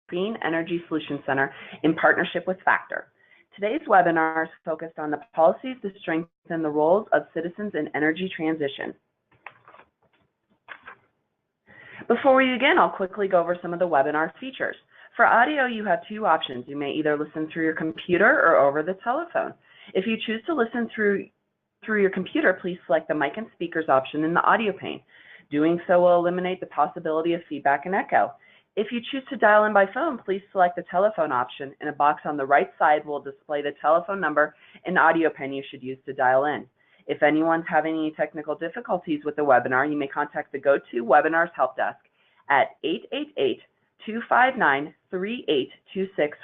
Clean Energy Solutions Center in partnership with Factor. Today's webinar is focused on the policies to strengthen the roles of citizens in energy transition. Before we begin, I'll quickly go over some of the webinar features. For audio, you have two options. You may either listen through your computer or over the telephone. If you choose to listen through your computer, please select the mic and speakers option in the audio pane. Doing so will eliminate the possibility of feedback and echo. If you choose to dial in by phone, please select the telephone option, and a box on the right side will display the telephone number and audio pin you should use to dial in. If anyone's having any technical difficulties with the webinar, you may contact the GoToWebinars help desk at 888-259-3826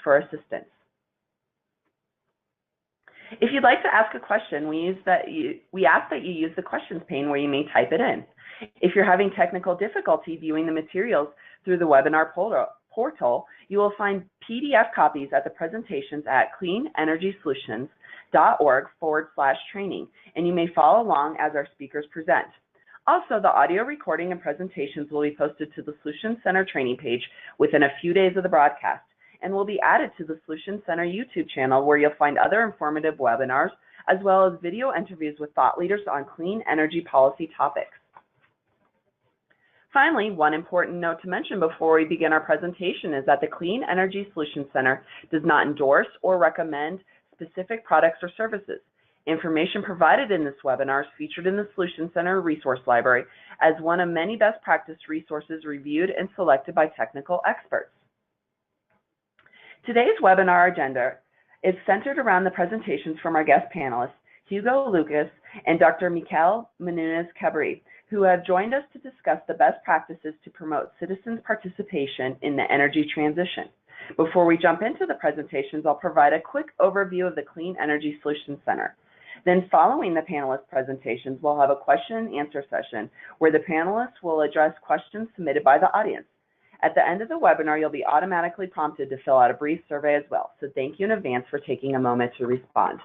for assistance. If you'd like to ask a question, we ask that you use the questions pane where you may type it in. If you're having technical difficulty viewing the materials through the webinar portal, you will find PDF copies at the presentations at cleanenergysolutions.org/training, and you may follow along as our speakers present. Also, the audio recording and presentations will be posted to the Solutions Center training page within a few days of the broadcast, and will be added to the Solutions Center YouTube channel, where you'll find other informative webinars, as well as video interviews with thought leaders on clean energy policy topics. Finally, one important note to mention before we begin our presentation is that the Clean Energy Solutions Center does not endorse or recommend specific products or services. Information provided in this webinar is featured in the Solutions Center Resource Library as one of many best practice resources reviewed and selected by technical experts. Today's webinar agenda is centered around the presentations from our guest panelists, Hugo Lucas and Dr. Mikkel Menendez, Kibrit, who have joined us to discuss the best practices to promote citizens' participation in the energy transition. Before we jump into the presentations, I'll provide a quick overview of the Clean Energy Solutions Center. Then, following the panelists' presentations, we'll have a question and answer session where the panelists will address questions submitted by the audience. At the end of the webinar, you'll be automatically prompted to fill out a brief survey as well. So thank you in advance for taking a moment to respond.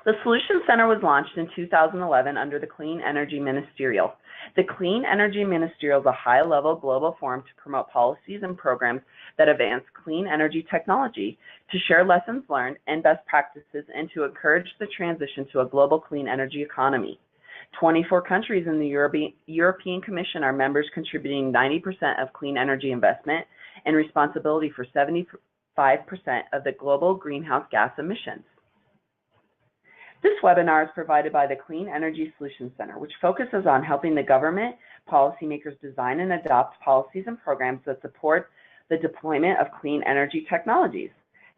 The Solutions Center was launched in 2011 under the Clean Energy Ministerial. The Clean Energy Ministerial is a high-level global forum to promote policies and programs that advance clean energy technology, to share lessons learned and best practices, and to encourage the transition to a global clean energy economy. 24 countries in the European Commission are members, contributing 90% of clean energy investment and responsibility for 75% of the global greenhouse gas emissions. This webinar is provided by the Clean Energy Solutions Center, which focuses on helping the government policymakers design and adopt policies and programs that support the deployment of clean energy technologies.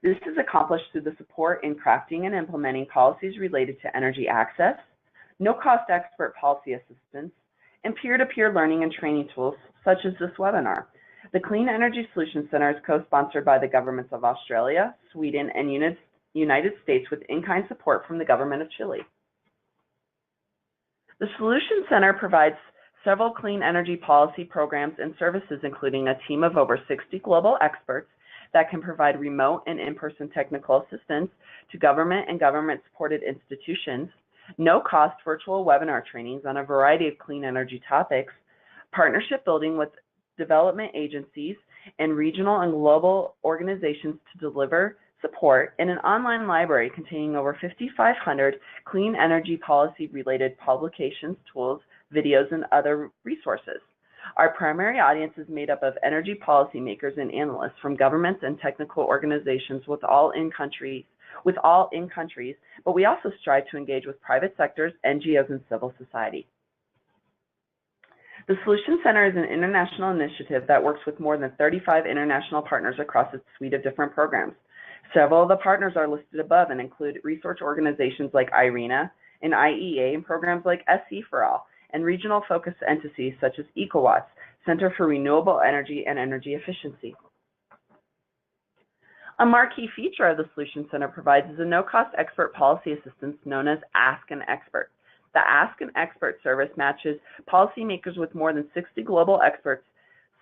This is accomplished through the support in crafting and implementing policies related to energy access, no-cost expert policy assistance, and peer-to-peer learning and training tools, such as this webinar. The Clean Energy Solutions Center is co-sponsored by the governments of Australia, Sweden, and United States, with in-kind support from the government of Chile. The Solutions Center provides several clean energy policy programs and services, including a team of over 60 global experts that can provide remote and in-person technical assistance to government and government-supported institutions, no-cost virtual webinar trainings on a variety of clean energy topics, partnership building with development agencies and regional and global organizations to deliver support, in an online library containing over 5,500 clean energy policy-related publications, tools, videos, and other resources. Our primary audience is made up of energy policymakers and analysts from governments and technical organizations with all in countries, but we also strive to engage with private sectors, NGOs, and civil society. The Solutions Center is an international initiative that works with more than 35 international partners across its suite of different programs. Several of the partners are listed above and include research organizations like IRENA and IEA, and programs like SE for All, and regional focused entities such as EcoWatts, Center for Renewable Energy and Energy Efficiency. A marquee feature of the Solutions Center provides is a no-cost expert policy assistance known as Askanexpert. The Askanexpert service matches policymakers with more than 60 global experts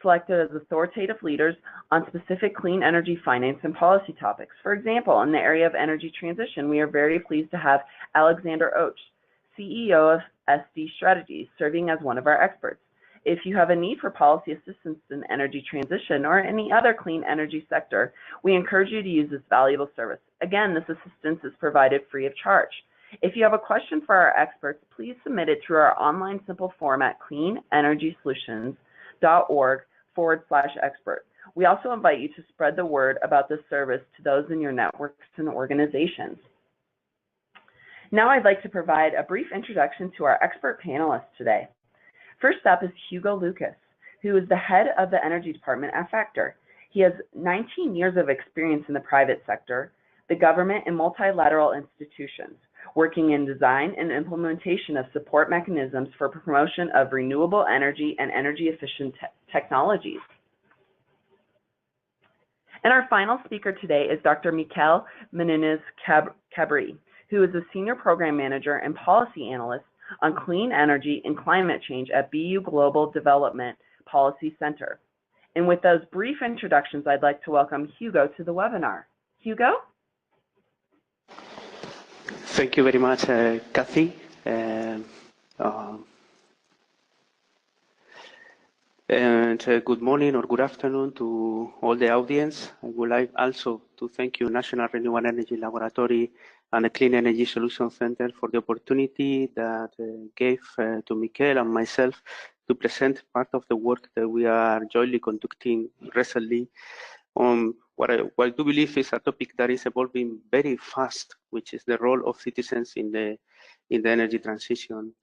selected as authoritative leaders on specific clean energy finance and policy topics. For example, in the area of energy transition, we are very pleased to have Alexander Och, CEO of SD Strategies, serving as one of our experts. If you have a need for policy assistance in energy transition or any other clean energy sector, we encourage you to use this valuable service. Again, this assistance is provided free of charge. If you have a question for our experts, please submit it through our online simple form at cleanenergysolutions.org/expert. We also invite you to spread the word about this service to those in your networks and organizations. Now I'd like to provide a brief introduction to our expert panelists today. First up is Hugo Lucas, who is the head of the Energy Department at Factor. He has 19 years of experience in the private sector, the government, and multilateral institutions, working in design and implementation of support mechanisms for promotion of renewable energy and energy-efficient technologies. And our final speaker today is Dr. Mikkel Menendez Kibrit, who is a Senior Program Manager and Policy Analyst on Clean Energy and Climate Change at BU Global Development Policy Center. And with those brief introductions, I'd like to welcome Hugo to the webinar. Hugo? Thank you very much, Kathy. Good morning or good afternoon to all the audience. I would like also to thank you, National Renewable Energy Laboratory and the Clean Energy Solutions Center, for the opportunity that gave to Mikkel and myself to present part of the work that we are jointly conducting recently on what I do believe is a topic that is evolving very fast, which is the role of citizens in the energy transition.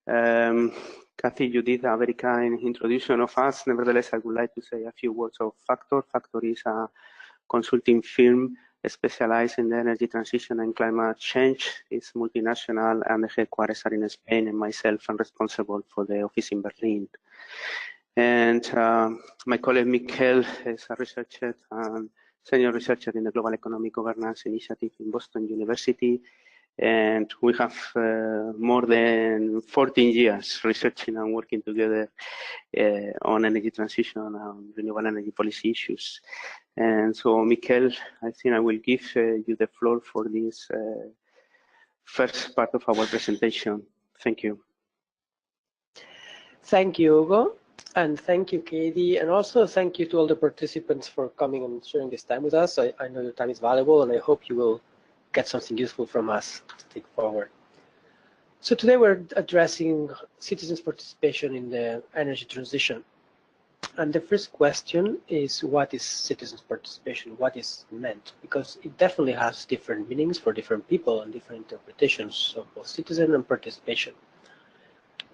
Kathy, you did a very kind introduction of us. Nevertheless, I would like to say a few words of Factor. Factor is a consulting firm specialized in the energy transition and climate change. It's multinational, and the headquarters are in Spain, and myself am responsible for the office in Berlin. And my colleague Mikkel is a researcher and senior researcher in the Global Economic Governance Initiative in Boston University. And we have more than 14 years researching and working together on energy transition and renewable energy policy issues. And so, Mikkel, I think I will give you the floor for this first part of our presentation. Thank you. Thank you, Hugo. And thank you, Katie. And also thank you to all the participants for coming and sharing this time with us. I know your time is valuable, and I hope you will get something useful from us to take forward. So today we're addressing citizens' participation in the energy transition. And the first question is, what is citizens' participation? What is meant? Because it definitely has different meanings for different people and different interpretations of both citizen and participation.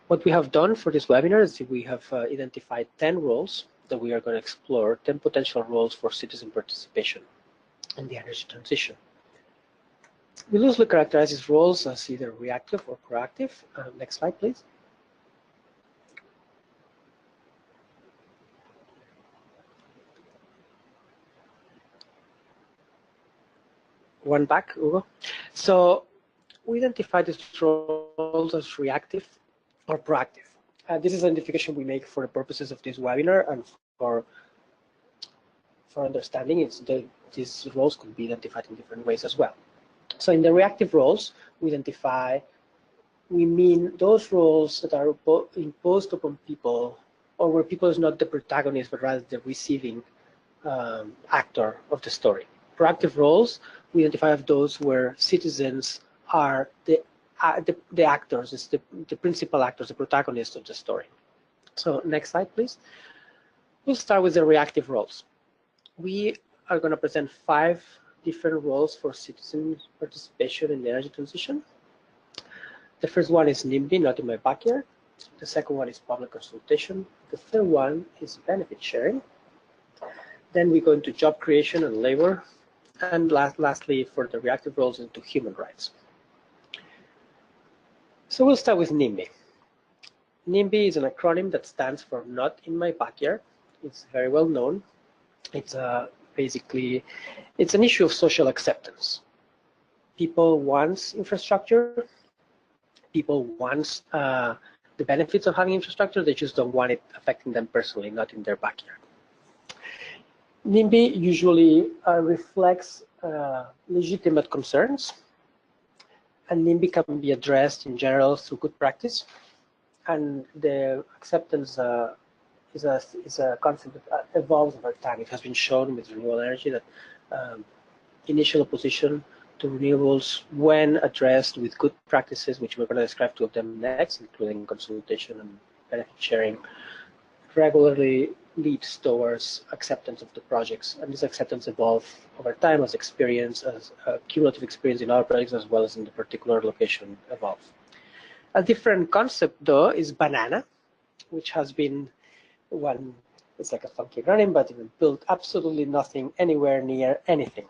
What we have done for this webinar is we have identified 10 roles that we are going to explore, 10 potential roles for citizen participation in the energy transition. We loosely characterize these roles as either reactive or proactive. Next slide, please. One back, Hugo. So we identify these roles as reactive or proactive. This is an identification we make for the purposes of this webinar, and for understanding these roles could be identified in different ways as well. So in the reactive roles, we mean those roles that are imposed upon people, or where people is not the protagonist, but rather the receiving actor of the story. Proactive roles, we identify as those where citizens are the actors, it's the principal actors, the protagonists of the story. So next slide, please. We'll start with the reactive roles. We are going to present 5 different roles for citizen participation in the energy transition. The first one is NIMBY, not in my backyard. The second one is public consultation. The third one is benefit sharing. Then we go into job creation and labor. And lastly, for the reactive roles, into human rights. So we'll start with NIMBY. NIMBY is an acronym that stands for Not in My Backyard. It's very well known. It's basically, it's an issue of social acceptance. People want infrastructure. People want the benefits of having infrastructure. They just don't want it affecting them personally, not in their backyard. NIMBY usually reflects legitimate concerns, and NIMBY can be addressed in general through good practice. and the acceptance is a concept that evolves over time. It has been shown with renewable energy that initial opposition to renewables, when addressed with good practices, which we're going to describe two of them next, including consultation and benefit sharing, regularly leads towards acceptance of the projects. And this acceptance evolves over time as experience, as cumulative experience in our projects, as well as in the particular location evolves. A different concept, though, is banana, which has been one, it's like a funky running, but it built absolutely nothing anywhere near anything.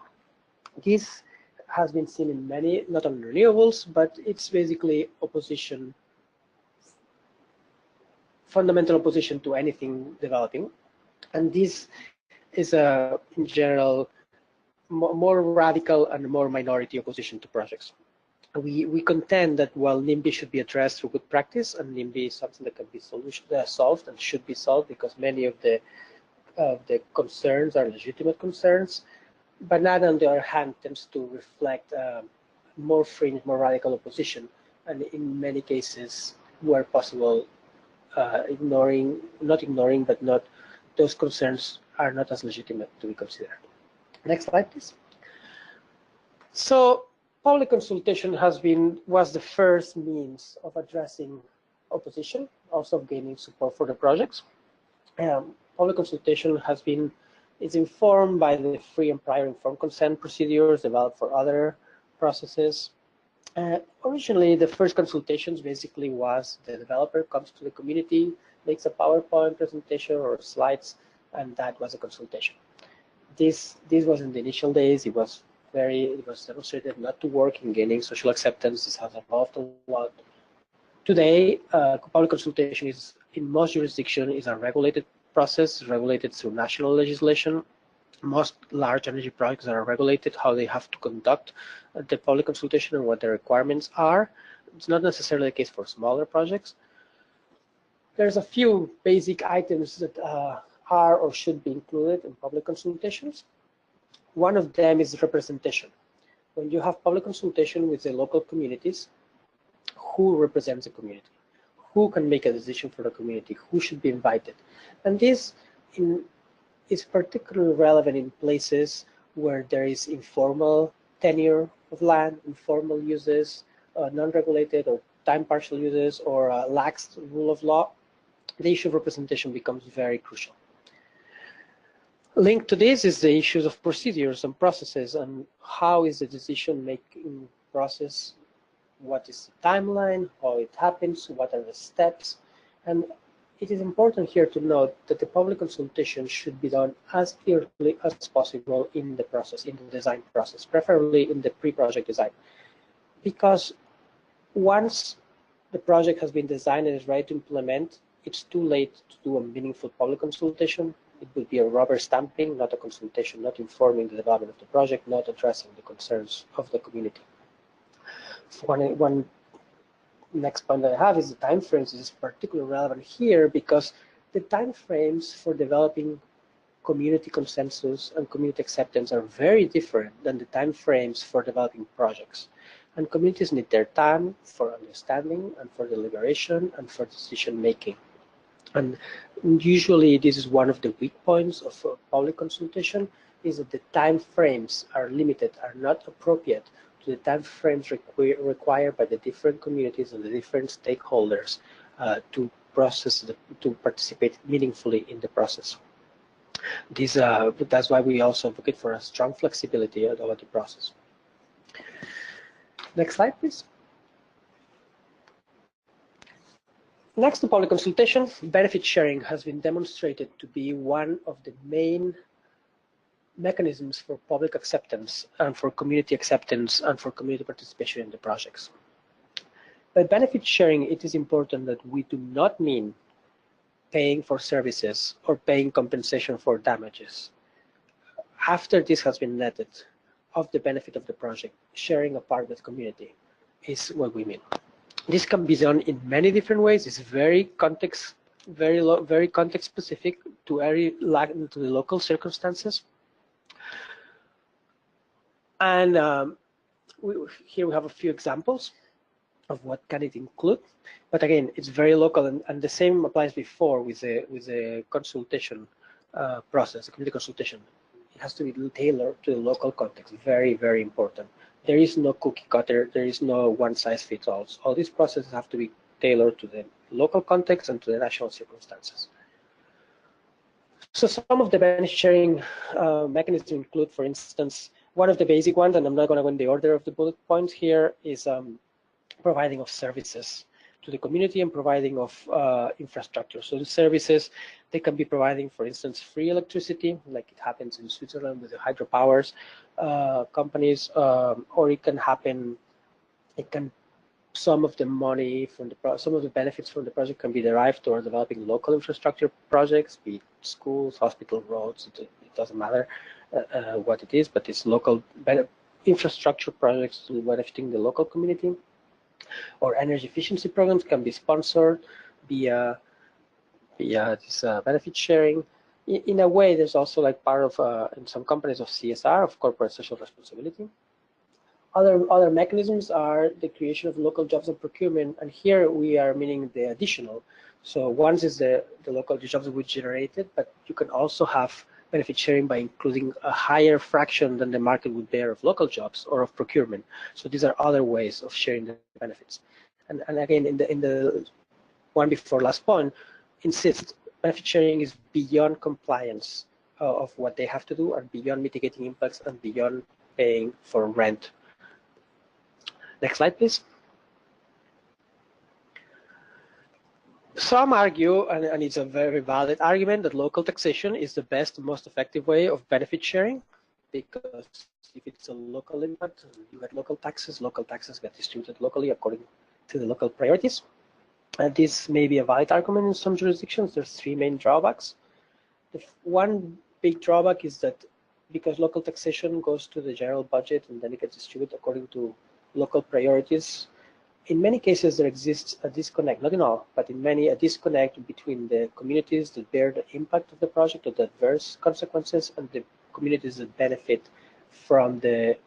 This has been seen in many, not only renewables, but it's basically opposition, fundamental opposition to anything developing. And this is in general, more radical and more minority opposition to projects. We contend that while NIMBY should be addressed through good practice, and NIMBY is something that can be solved and should be solved because many of the concerns are legitimate concerns, banana, on the other hand, tends to reflect more fringe, more radical opposition, and in many cases, where possible, not ignoring, but those concerns are not as legitimate to be considered. Next slide, please. So, public consultation was the first means of addressing opposition, also of gaining support for the projects. Public consultation is informed by the free and prior informed consent procedures developed for other processes. Originally, the first consultations basically was the developer comes to the community, makes a PowerPoint presentation or slides, and that was a consultation. This was in the initial days. It was demonstrated not to work in gaining social acceptance. This has evolved a lot. Today, public consultation is, in most jurisdictions, is a regulated process, regulated through national legislation. Most large energy projects are regulated, how they have to conduct the public consultation and what the requirements are. It's not necessarily the case for smaller projects. There's a few basic items that are or should be included in public consultations. One of them is representation. When you have public consultation with the local communities, who represents the community? Who can make a decision for the community? Who should be invited? And this is particularly relevant in places where there is informal tenure of land, informal uses, non-regulated or time partial uses, or lax rule of law. The issue of representation becomes very crucial. Linked to this is the issues of procedures and processes, and how is the decision-making process, what is the timeline, how it happens, what are the steps. And it is important here to note that the public consultation should be done as early as possible in the process, in the design process, preferably in the pre-project design. Because once the project has been designed and is ready to implement, it's too late to do a meaningful public consultation. It would be a rubber stamping, not a consultation, not informing the development of the project, not addressing the concerns of the community. One next point that I have is the timeframes. This is particularly relevant here because the timeframes for developing community consensus and community acceptance are very different than the timeframes for developing projects. And communities need their time for understanding and for deliberation and for decision making. And usually this is one of the weak points of public consultation, is that the time frames are limited, are not appropriate to the time frames required by the different communities and the different stakeholders to participate meaningfully in the process. That's why we also advocate for a strong flexibility about the process. Next slide, please. Next to public consultation, benefit sharing has been demonstrated to be one of the main mechanisms for public acceptance and for community acceptance and for community participation in the projects. By benefit sharing, it is important that we do not mean paying for services or paying compensation for damages. After this has been netted of the benefit of the project, sharing a part with the community is what we mean. This can be done in many different ways. It's very context specific to the local circumstances. And here we have a few examples. what can it include. But again, it's very local, and the same applies before with the consultation process, the community consultation. It has to be tailored to the local context. Very, very important. There is no cookie cutter. There is no one size fits all. All these processes have to be tailored to the local context and to the national circumstances. So some of the benefit sharing mechanisms include, for instance, one of the basic ones, and I'm not going to go in the order of the bullet points here, is providing of services to the community and providing of infrastructure. So the services, they can be providing, for instance, free electricity, like it happens in Switzerland with the hydropowers companies, or it can happen, some of the money from some of the benefits from the project can be derived toward developing local infrastructure projects, be it schools, hospital, roads. It doesn't matter what it is, but it's local infrastructure projects benefiting the local community. Or energy efficiency programs can be sponsored via this benefit sharing. In a way, there's also like part of in some companies of CSR, of corporate social responsibility. Other mechanisms are the creation of local jobs and procurement, and here we are meaning the additional. So one is the local jobs we generated, but you can also have benefit sharing by including a higher fraction than the market would bear of local jobs or of procurement. So these are other ways of sharing the benefits. And again, in the one before last point, insist benefit sharing is beyond compliance of what they have to do, and beyond mitigating impacts, and beyond paying for rent. Next slide, please. Some argue, and it's a very valid argument, that local taxation is the best, most effective way of benefit sharing, because if it's a local impact, you get local taxes get distributed locally according to the local priorities. And this may be a valid argument in some jurisdictions. There's three main drawbacks. The one big drawback is that because local taxation goes to the general budget and then it gets distributed according to local priorities, in many cases there exists a disconnect, not in all, but in many, a disconnect between the communities that bear the impact of the project or the adverse consequences and the communities that benefit from the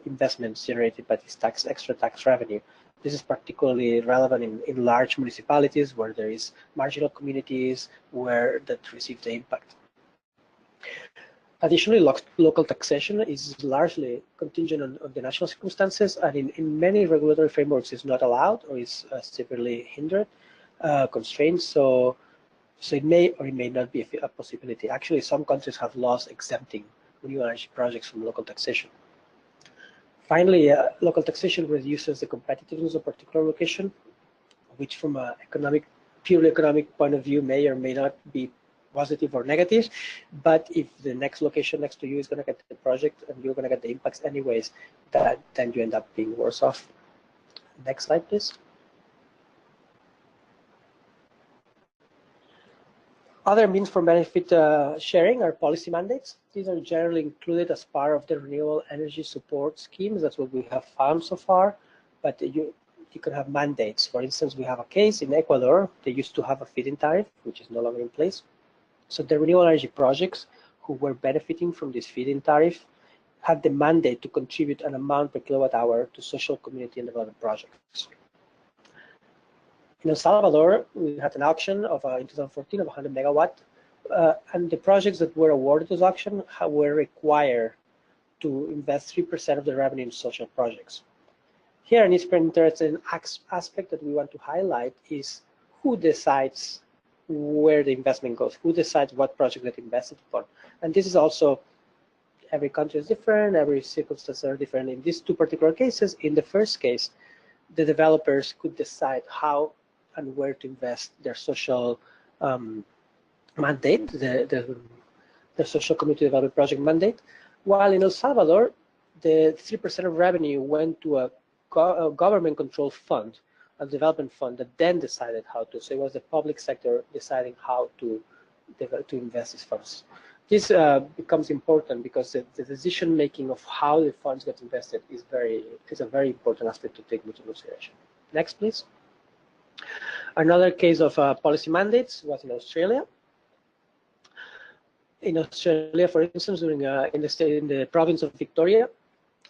investments generated by this extra tax revenue. This is particularly relevant in large municipalities where there is marginal communities that receive the impact. Additionally, local taxation is largely contingent on the national circumstances, and in many regulatory frameworks is not allowed or is severely hindered, constrained. So it may or it may not be a possibility. Actually, some countries have laws exempting renewable energy projects from local taxation. Finally, local taxation reduces the competitiveness of a particular location, which from a purely economic point of view may or may not be positive or negative, but if the next location next to you is going to get the project and you're going to get the impacts anyways, then you end up being worse off. Next slide, please. Other means for benefit sharing are policy mandates. These are generally included as part of the renewable energy support schemes. That's what we have found so far, but you can have mandates. For instance, we have a case in Ecuador. They used to have a feed-in tariff, which is no longer in place. So the renewable energy projects who were benefiting from this feed-in tariff had the mandate to contribute an amount per kilowatt hour to social, community, and development projects. In El Salvador, we had an auction of in 2014 of 100 megawatt, and the projects that were awarded this auction were required to invest 3% of the revenue in social projects. Here, an interesting aspect that we want to highlight is who decides where the investment goes, who decides what project get invested upon. And this is also, every country is different, every circumstances are different. In these two particular cases, in the first case, the developers could decide how and where to invest their social mandate, the social community development project mandate, while in El Salvador, the 3% of revenue went to a government-controlled fund, a development fund that then decided how to. So it was the public sector deciding how to invest these funds. This becomes important because the decision-making of how the funds get invested is a very important aspect to take into consideration. Next, please. Another case of policy mandates was in Australia. In Australia, for instance, in the province of Victoria,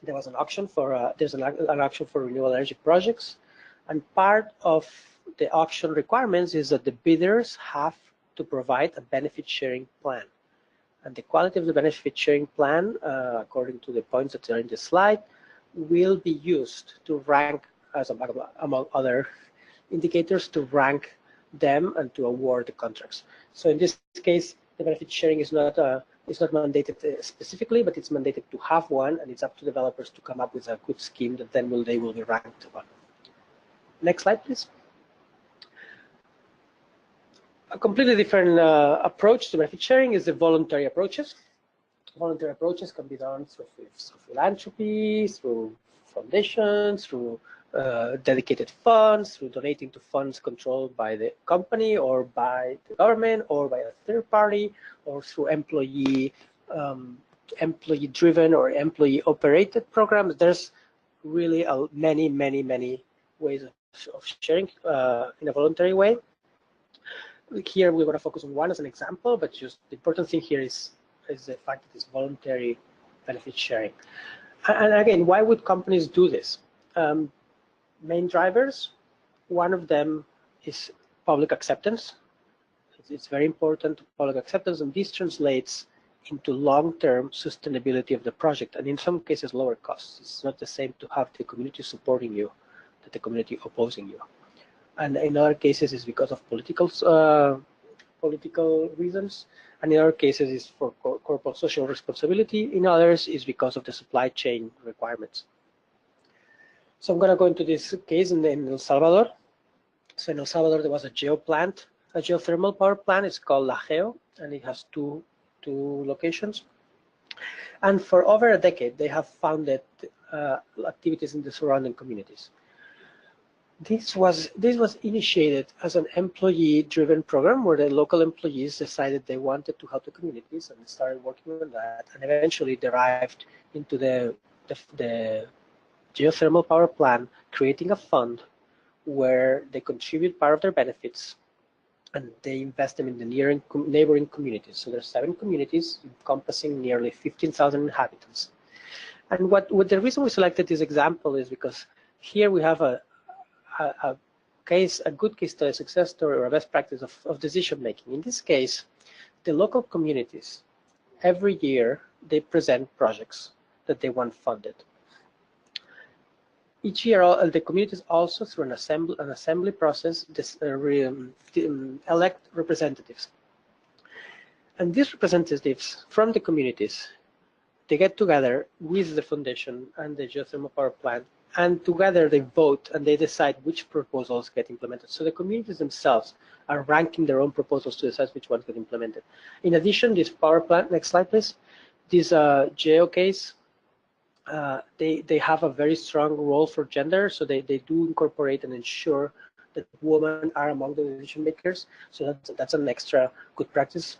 there was an auction for there's an auction for renewable energy projects, and part of the auction requirements is that the bidders have to provide a benefit sharing plan. And the quality of the benefit sharing plan, according to the points that are in the slide, will be used to rank, as among other indicators, to rank them and to award the contracts. So in this case, the benefit sharing is not mandated specifically, but it's mandated to have one, and it's up to developers to come up with a good scheme that then they will be ranked on. Next slide, please. A completely different approach to benefit sharing is the voluntary approaches. Voluntary approaches can be done through philanthropy, through foundations, through dedicated funds, through donating to funds controlled by the company or by the government or by a third party, or through employee-driven or employee-operated programs. There's really many ways of sharing in a voluntary way. Here we're going to focus on one as an example, but just the important thing here is the fact that it's voluntary benefit sharing. And again, why would companies do this? Main drivers, one of them is public acceptance. It's very important, public acceptance, and this translates into long-term sustainability of the project, and in some cases lower costs. It's not the same to have the community supporting you that the community opposing you. And in other cases, it's because of political reasons, and in other cases, it's for corporate social responsibility. In others, it's because of the supply chain requirements. So I'm going to go into this case in El Salvador. So in El Salvador, there was a geothermal power plant. It's called La Geo, and it has two locations. And for over a decade, they have funded activities in the surrounding communities. This was initiated as an employee-driven program where the local employees decided they wanted to help the communities and started working on that, and eventually derived into the geothermal power plant, creating a fund where they contribute part of their benefits and they invest them in the neighboring communities. So there's 7 communities encompassing nearly 15,000 inhabitants. And what the reason we selected this example is because here we have a good case study, a success story, or a best practice of decision making. In this case, the local communities, every year, they present projects that they want funded. Each year, the communities also, through an assembly process, elect representatives. And these representatives from the communities, they get together with the foundation and the geothermal power plant, and together they vote and they decide which proposals get implemented. So the communities themselves are ranking their own proposals to decide which ones get implemented. In addition, this power plant, next slide please, this geo case, they have a very strong role for gender, so they do incorporate and ensure that women are among the decision makers. So that's an extra good practice.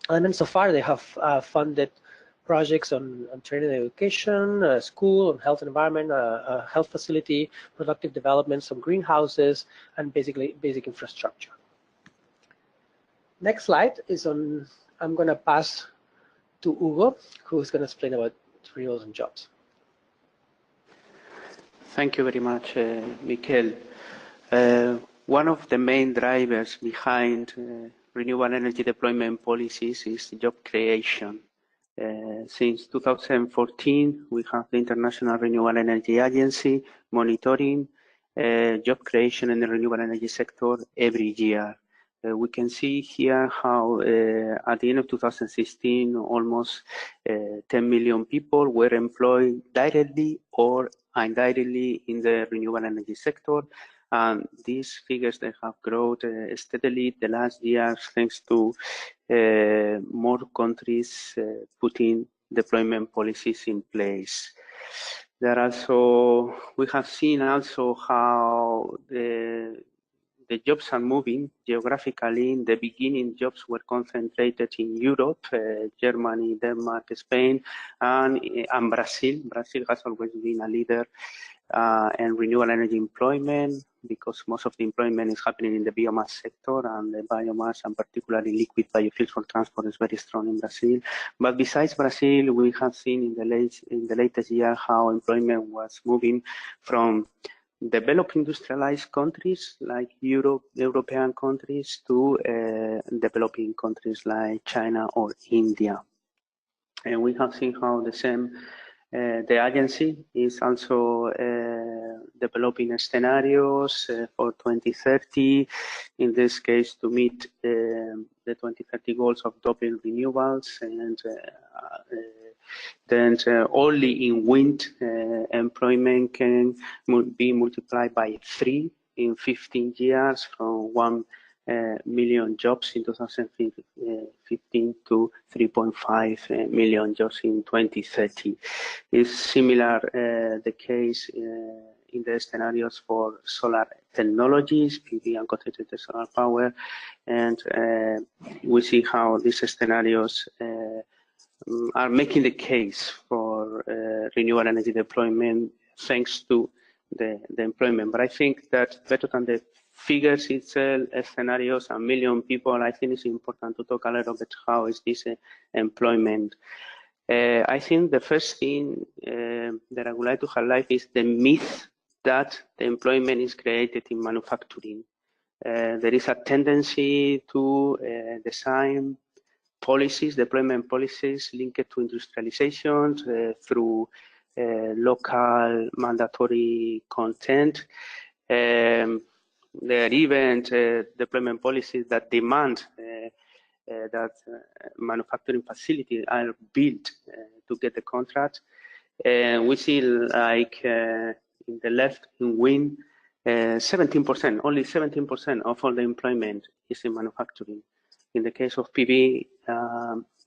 And then so far they have funded projects on training and education, school, on health and environment, a health facility, productive development, some greenhouses, and basically basic infrastructure. Next slide is on, I'm going to pass to Hugo, who is going to explain about renewables and jobs. Thank you very much, Mikkel. One of the main drivers behind renewable energy deployment policies is job creation. Since 2014, we have the International Renewable Energy Agency monitoring job creation in the renewable energy sector every year. We can see here how at the end of 2016, almost 10 million people were employed directly or indirectly in the renewable energy sector. And these figures, they have grown steadily the last years thanks to more countries putting deployment policies in place. There also, we have seen also how the jobs are moving geographically. In the beginning, jobs were concentrated in Europe, Germany, Denmark, Spain, and Brazil. Brazil has always been a leader in renewable energy employment. because most of the employment is happening in the biomass sector, and the biomass, and particularly liquid biofuels for transport, is very strong in Brazil. But besides Brazil, we have seen in the latest year how employment was moving from developed industrialized countries like European countries to developing countries like China or India. And we have seen how the same, the agency is also developing scenarios for 2030, in this case to meet the 2030 goals of doubling renewables, and then only in wind employment can be multiplied by 3 in 15 years, from 1 million jobs in 2015 to 3.5 million jobs in 2030. It's similar the case in the scenarios for solar technologies, PV and concentrated solar power, and we see how these scenarios are making the case for renewable energy deployment thanks to the employment. But I think that better than the figures itself, scenarios, a million people, I think it's important to talk a little bit how is this employment. I think the first thing that I would like to highlight is the myth that the employment is created in manufacturing. There is a tendency to design policies, deployment policies linked to industrialization through local mandatory content. There are even deployment policies that demand that manufacturing facilities are built to get the contract. We see, like in the left, in wind, 17%, only 17% of all the employment is in manufacturing. In the case of PV,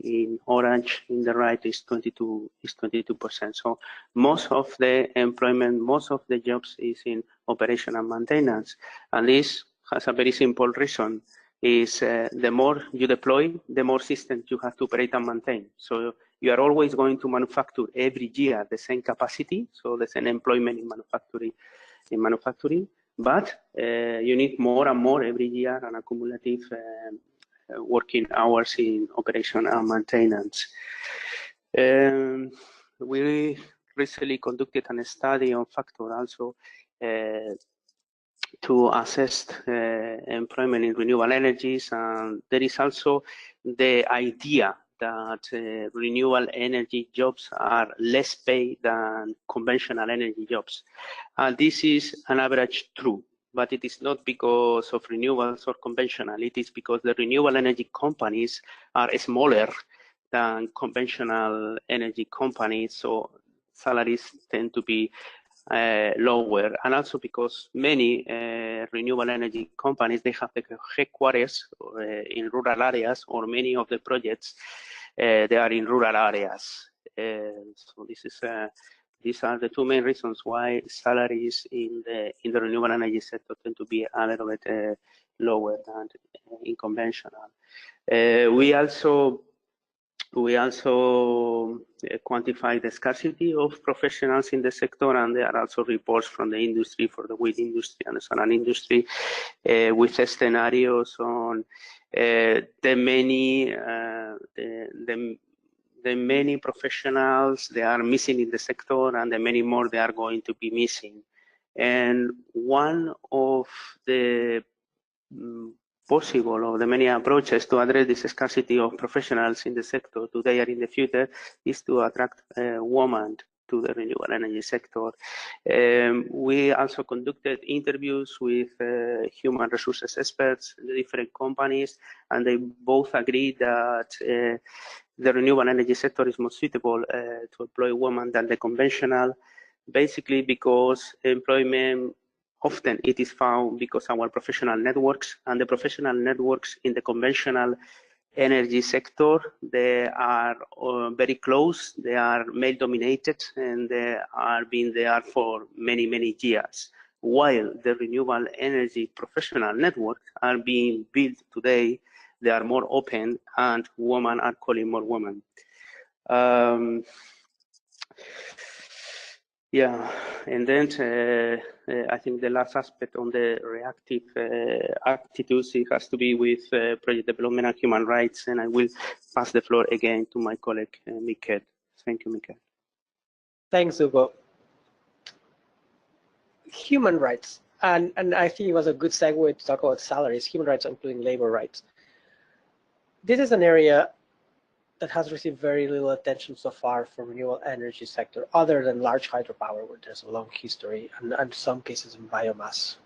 in orange, in the right, is 22%. So most of the employment, most of the jobs is in operation and maintenance. And this has a very simple reason, is the more you deploy, the more systems you have to operate and maintain. So you are always going to manufacture every year the same capacity, so the same employment in manufacturing, but you need more and more every year, an accumulative working hours in operation and maintenance. We recently conducted a study on factor also to assess employment in renewable energies, and there is also the idea that renewable energy jobs are less paid than conventional energy jobs. This is an average true, but it is not because of renewables or conventional. It is because the renewable energy companies are smaller than conventional energy companies, so salaries tend to be lower, and also because many renewable energy companies, they have the headquarters in rural areas, or many of the projects they are in rural areas. So this is these are the two main reasons why salaries in the renewable energy sector tend to be a little bit lower than in conventional. We also quantify the scarcity of professionals in the sector, and there are also reports from the industry, for the wind industry and the solar industry, with scenarios on the many professionals they are missing in the sector, and the many more they are going to be missing. And one of the possible, or the many approaches to address this scarcity of professionals in the sector today or in the future, is to attract women to the renewable energy sector. We also conducted interviews with human resources experts in the different companies, and they both agree that the renewable energy sector is more suitable to employ women than the conventional, basically because employment often it is found because our professional networks, and the professional networks in the conventional energy sector, they are very close, they are male dominated, and they are been there for many, many years. While the renewable energy professional networks are being built today, they are more open, and women are calling more women. Yeah, And then I think the last aspect on the reactive attitudes, it has to be with project development and human rights. And I will pass the floor again to my colleague, Mikkel. Thank you, Mikkel. Thanks, Hugo. Human rights, and I think it was a good segue to talk about salaries, human rights, including labor rights. This is an area that has received very little attention so far from renewable energy sector, other than large hydropower, where there's a long history, and some cases in biomass.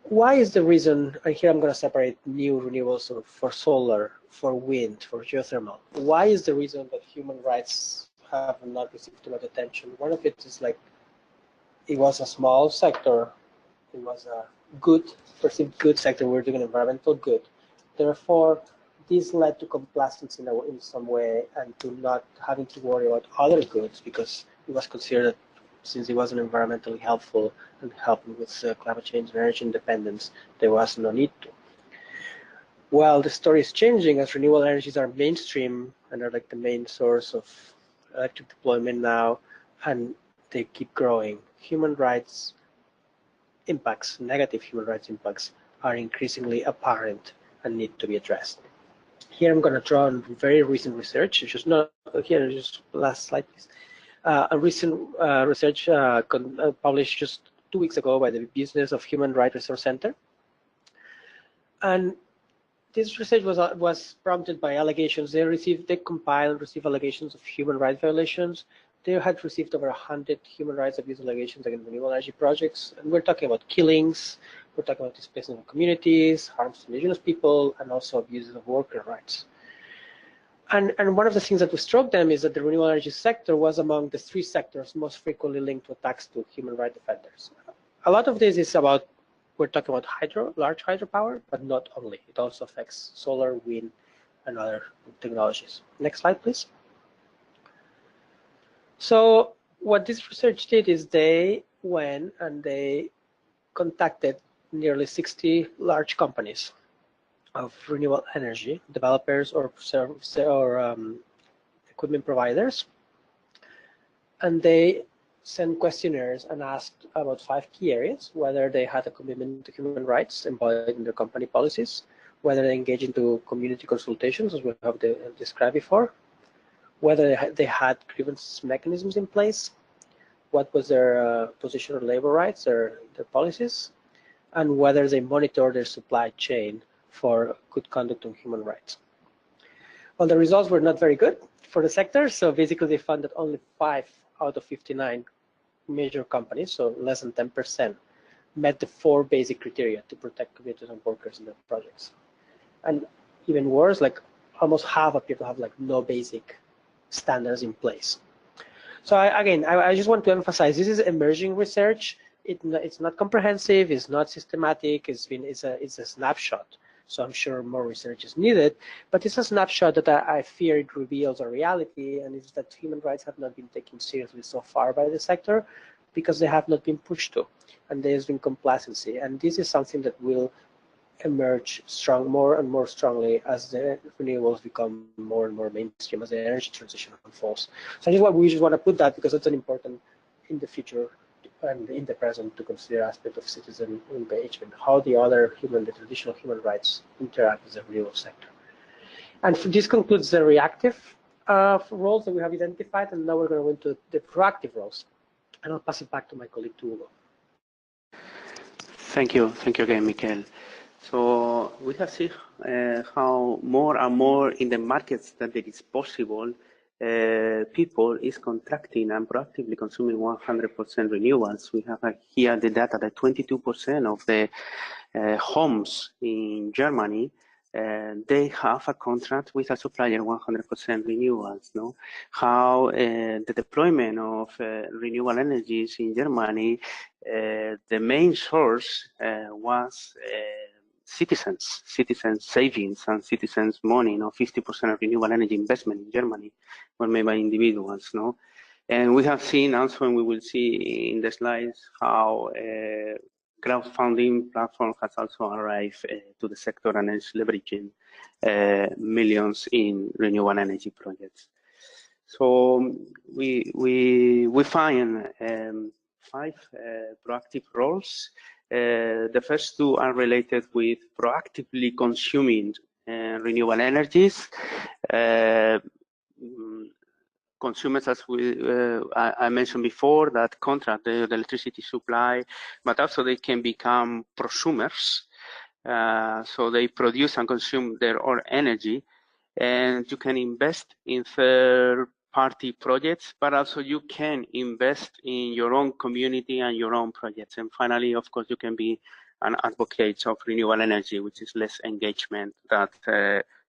Why is the reason, and here I'm going to separate new renewables for solar, for wind, for geothermal. Why is the reason that human rights have not received too much attention? One of it is like, it was a small sector, it was a good, perceived good sector, we're doing environmental good. Therefore, this led to complacency in some way and to not having to worry about other goods because it was considered that since it wasn't environmentally helpful and helping with climate change and energy independence, there was no need to. Well, the story is changing as renewable energies are mainstream and are like the main source of electric deployment now, and they keep growing. Human rights impacts, negative human rights impacts, are increasingly apparent and need to be addressed. Here I'm going to draw on very recent research, which is not here, just last slide, please. A recent research published just 2 weeks ago by the Business of Human Rights Research Center. And this research was prompted by allegations. They compiled and received allegations of human rights violations. They had received over 100 human rights abuse allegations against renewable energy projects. And we're talking about killings, we're talking about displacement of communities, harms to indigenous people, and also abuses of worker rights. And one of the things that we struck them is that the renewable energy sector was among the 3 sectors most frequently linked to attacks to human rights defenders. A lot of this is about, we're talking about large hydropower, but not only. It also affects solar, wind, and other technologies. Next slide, please. So what this research did is they went and they contacted nearly 60 large companies of renewable energy, developers or equipment providers, and they sent questionnaires and asked about 5 key areas: whether they had a commitment to human rights embodied in their company policies, whether they engage into community consultations, as we have described before, whether they had grievance mechanisms in place, what was their position on labor rights or their policies, and whether they monitor their supply chain for good conduct on human rights. Well, the results were not very good for the sector. So basically they found that only 5 out of 59 major companies, so less than 10%, met the 4 basic criteria to protect communities and workers in their projects. And even worse, like almost half appear to have like no basic standards in place. So I just want to emphasize, this is emerging research. It's not comprehensive, it's not systematic, it's a snapshot. So I'm sure more research is needed, but it's a snapshot that I fear it reveals a reality, and it's that human rights have not been taken seriously so far by the sector because they have not been pushed to, and there's been complacency. And this is something that will emerge more and more strongly as the renewables become more and more mainstream, as the energy transition unfolds. So we just want to put that because it's an important in the future and in the present to consider aspect of citizen engagement, how the traditional human rights interact with the renewable sector. And this concludes the reactive roles that we have identified, and now we're going to go into the proactive roles. And I'll pass it back to my colleague, Hugo. Thank you again, Mikkel. So we have seen how more and more in the markets that it is possible, people is contracting and proactively consuming 100% renewables. We have here the data that 22% of the homes in Germany, they have a contract with a supplier 100% renewables. No, how the deployment of renewable energies in Germany, the main source was citizens savings and citizens money. 50% of renewable energy investment in Germany were made by individuals. No, and we have seen also, and we will see in the slides, how crowdfunding platform has also arrived to the sector and is leveraging millions in renewable energy projects. So we find 5 proactive roles. The first 2 are related with proactively consuming renewable energies. Consumers, as I mentioned before, that contract the electricity supply, but also they can become prosumers. So they produce and consume their own energy, and you can invest in third-party projects, but also you can invest in your own community and your own projects. And finally, of course, you can be an advocate of renewable energy, which is less engagement than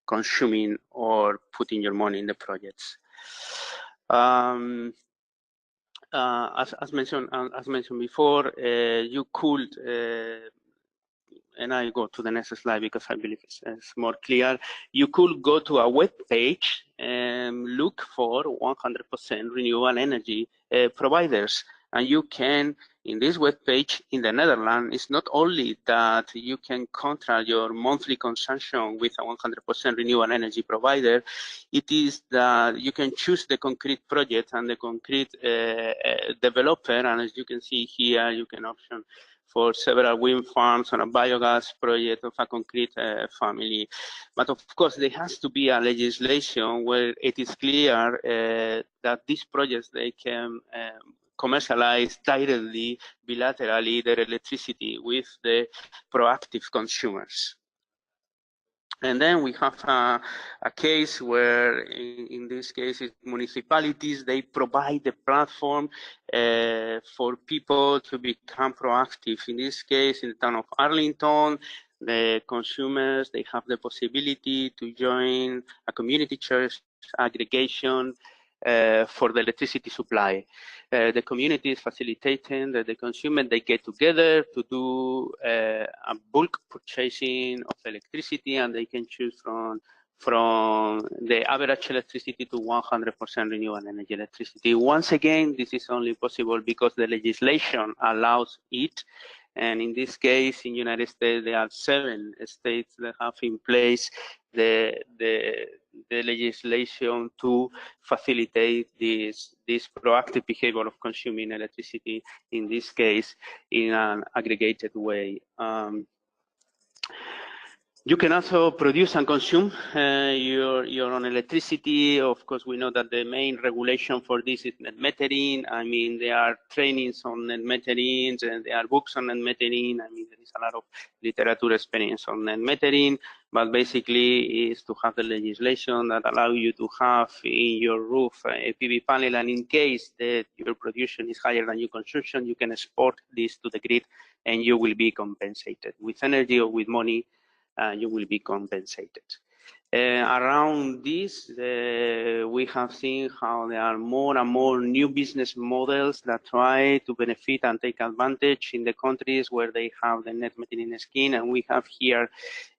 consuming or putting your money in the projects. As mentioned before, you could, and I go to the next slide because I believe it's more clear. You could go to a web page and look for 100% renewable energy providers, and you can, in this web page in the Netherlands, it's not only that you can contract your monthly consumption with a 100% renewable energy provider, it is that you can choose the concrete project and the concrete developer, and as you can see here, you can option for several wind farms on a biogas project of a concrete family. But of course, there has to be a legislation where it is clear that these projects, they can commercialize directly, bilaterally, their electricity with the proactive consumers. And then we have a case where, in this case, municipalities, they provide the platform for people to become proactive. In this case, in the town of Arlington, the consumers, they have the possibility to join a community church aggregation for the electricity supply. The community is facilitating that the consumer, they get together to do a bulk purchasing of electricity, and they can choose from the average electricity to 100% renewable energy electricity. Once again, this is only possible because the legislation allows it. And in this case, in the United States, there are 7 states that have in place the legislation to facilitate this proactive behavior of consuming electricity, in this case, in an aggregated way. You can also produce and consume your own electricity. Of course, we know that the main regulation for this is net metering. I mean, there are trainings on net metering, and there are books on net metering. I mean, there is a lot of literature experience on net metering, but basically is to have the legislation that allow you to have in your roof a PV panel, and in case that your production is higher than your consumption, you can export this to the grid, and you will be compensated with energy or with money. You will be compensated. Around this, we have seen how there are more and more new business models that try to benefit and take advantage in the countries where they have the net metering scheme. And we have here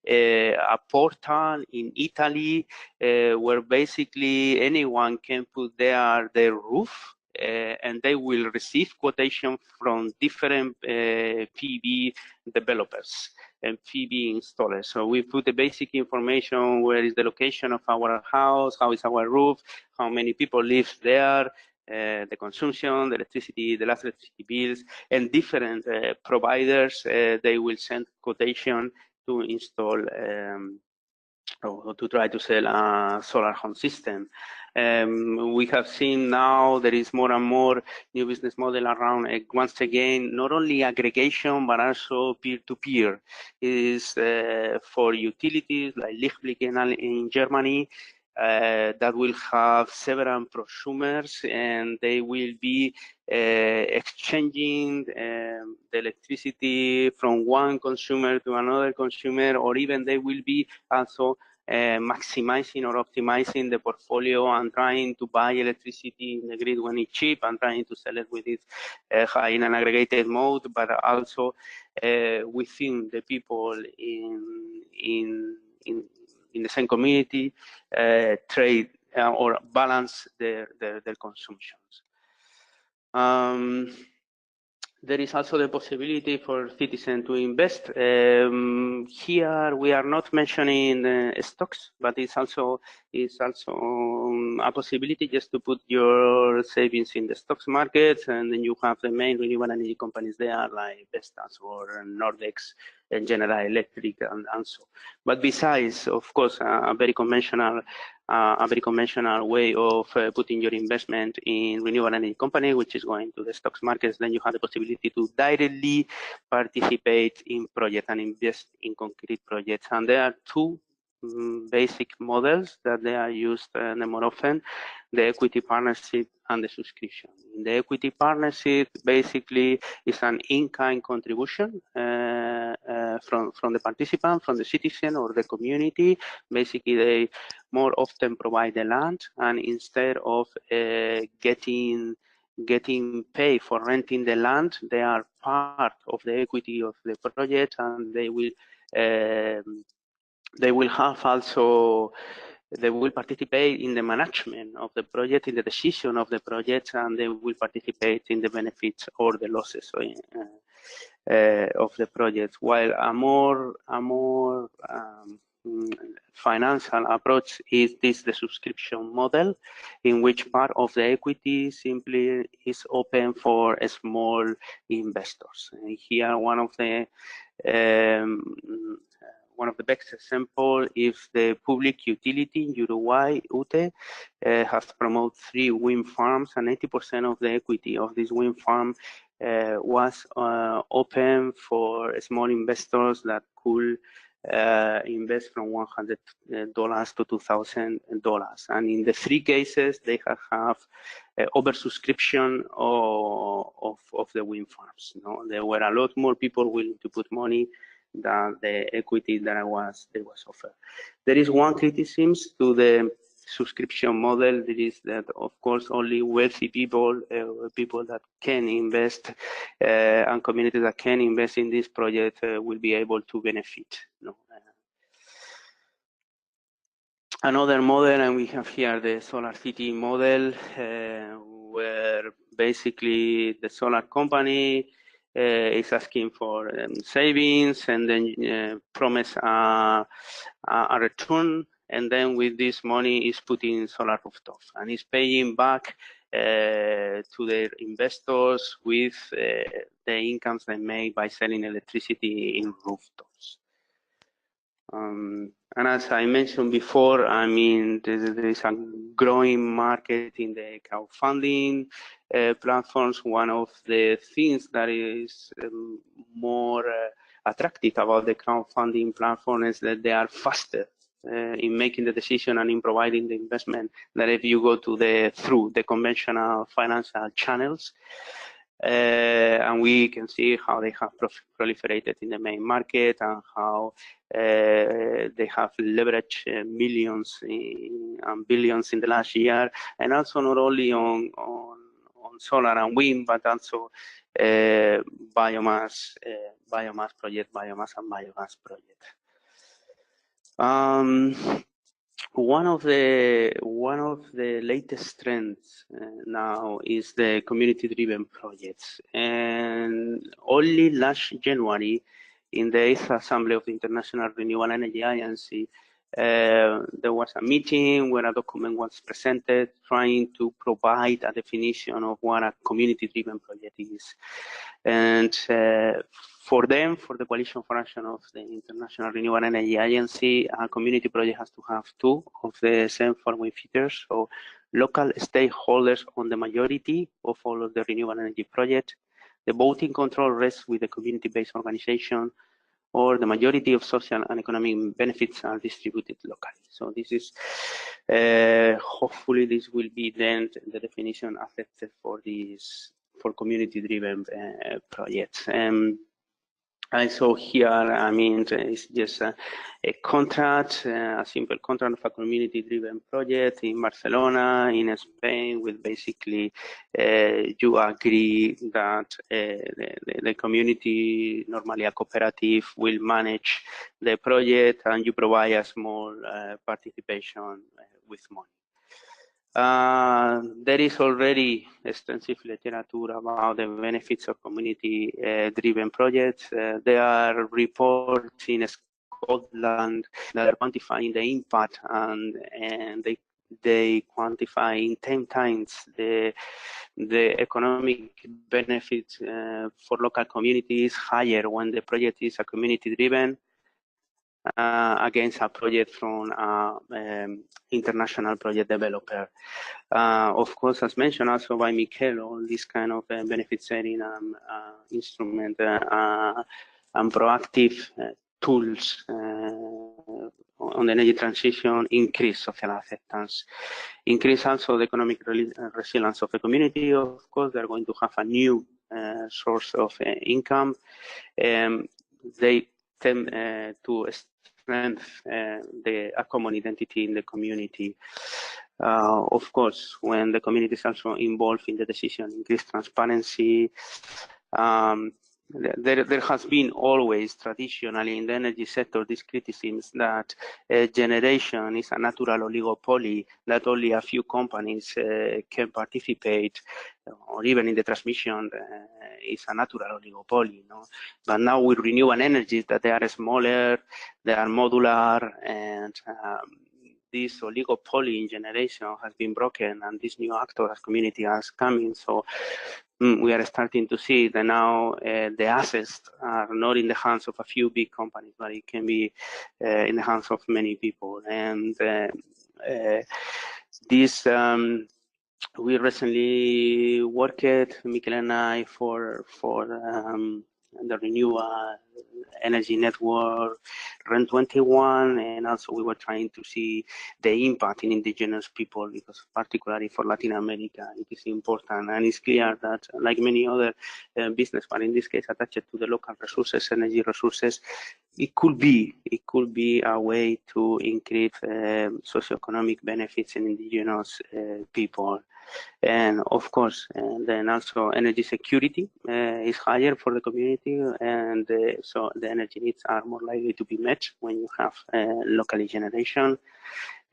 a portal in Italy where basically anyone can put their roof and they will receive quotation from different PV developers and PV installers. So we put the basic information: where is the location of our house, how is our roof, how many people live there, the consumption, the electricity, the last electricity bills, and different providers. They will send quotation to install or to try to sell a solar home system. We have seen now there is more and more new business model around, once again, not only aggregation, but also peer-to-peer. Is for utilities like Lichtblick in Germany, that will have several prosumers, and they will be exchanging the electricity from one consumer to another consumer, or even they will be also maximizing or optimizing the portfolio and trying to buy electricity in the grid when it's cheap and trying to sell it with it in an aggregated mode, but also within the people in the same community trade or balance their consumptions. there is also the possibility for citizens to invest. Here we are not mentioning stocks, but it's also a possibility just to put your savings in the stocks market, and then you have the main renewable energy companies there, like Vestas or Nordex and General Electric, and so. But besides, of course, a very conventional way of putting your investment in renewable energy company, which is going to the stocks markets, then you have the possibility to directly participate in projects and invest in concrete projects. And there are two basic models that they are used the more often: the equity partnership and the subscription. In the equity partnership, basically, is an in-kind contribution from the participant, from the citizen or the community. Basically, they more often provide the land, and instead of getting paid for renting the land, they are part of the equity of the project, and they will have also, they will participate in the management of the project, in the decision of the project, and they will participate in the benefits or the losses of the project. While a more financial approach is the subscription model, in which part of the equity simply is open for small investors. And here, one of the best examples is the public utility in Uruguay, UTE, has promoted 3 wind farms, and 80% of the equity of this wind farm was open for small investors that could invest from $100 to $2,000. And in the 3 cases, they have oversubscription of the wind farms. There were a lot more people willing to put money than the equity that was offered. There is one criticism to the subscription model. That is that, of course, only wealthy people, people that can invest, and communities that can invest in this project will be able to benefit. Another model, and we have here the solar city model, where basically the solar company is asking for savings, and then promise a return, and then with this money is putting solar rooftops and is paying back to their investors with the incomes they make by selling electricity in rooftops. And as I mentioned before, I mean, there is a growing market in the crowdfunding platforms. One of the things that is more attractive about the crowdfunding platform is that they are faster in making the decision and in providing the investment than if you go through the conventional financial channels. And we can see how they have proliferated in the main market, and how they have leveraged millions and billions in the last year, and also not only on solar and wind, but also biomass project, biomass and biogas project. One of the latest trends now is the community-driven projects. And only last January, in the 8th Assembly of the International Renewable Energy Agency, there was a meeting where a document was presented trying to provide a definition of what a community-driven project is. And for them, for the Coalition for Action of the International Renewable Energy Agency, a community project has to have 2 of the same following features. So local stakeholders on the majority of all of the renewable energy projects. The voting control rests with the community-based organization, or the majority of social and economic benefits are distributed locally. So this is, hopefully this will be then the definition accepted for community-driven projects. And so here, I mean, it's just a contract, a simple contract of a community-driven project in Barcelona, in Spain, with basically you agree that the community, normally a cooperative, will manage the project, and you provide a small participation with money. There is already extensive literature about the benefits of community-driven projects. There are reports in Scotland that are quantifying the impact, and they quantify in 10 times the economic benefits for local communities higher when the project is a community-driven against a project from international project developer. Of course, as mentioned also by Mikkel, all these kind of benefit sharing instrument and proactive tools on the energy transition increase social acceptance, increase also the economic resilience of the community. Of course, they're going to have a new source of income. They tend to strengthen a common identity in the community. Of course, when the community is also involved in the decision, increase transparency. There has been always traditionally in the energy sector this criticism that generation is a natural oligopoly, that only a few companies can participate, or even in the transmission is a natural oligopoly. No? But now with renewable energies that they are smaller, they are modular, and this oligopoly in generation has been broken, and this new actor as community has coming. So we are starting to see that now the assets are not in the hands of a few big companies, but it can be in the hands of many people. And this we recently worked, Mikkel and I, for the Renewable Energy Network, REN 21, and also we were trying to see the impact in indigenous people, because particularly for Latin America, it is important, and it's clear that, like many other business, but in this case attached to the local resources, energy resources, it could be a way to increase socioeconomic benefits in indigenous people. And of course, then also energy security is higher for the community, and so the energy needs are more likely to be met when you have local generation.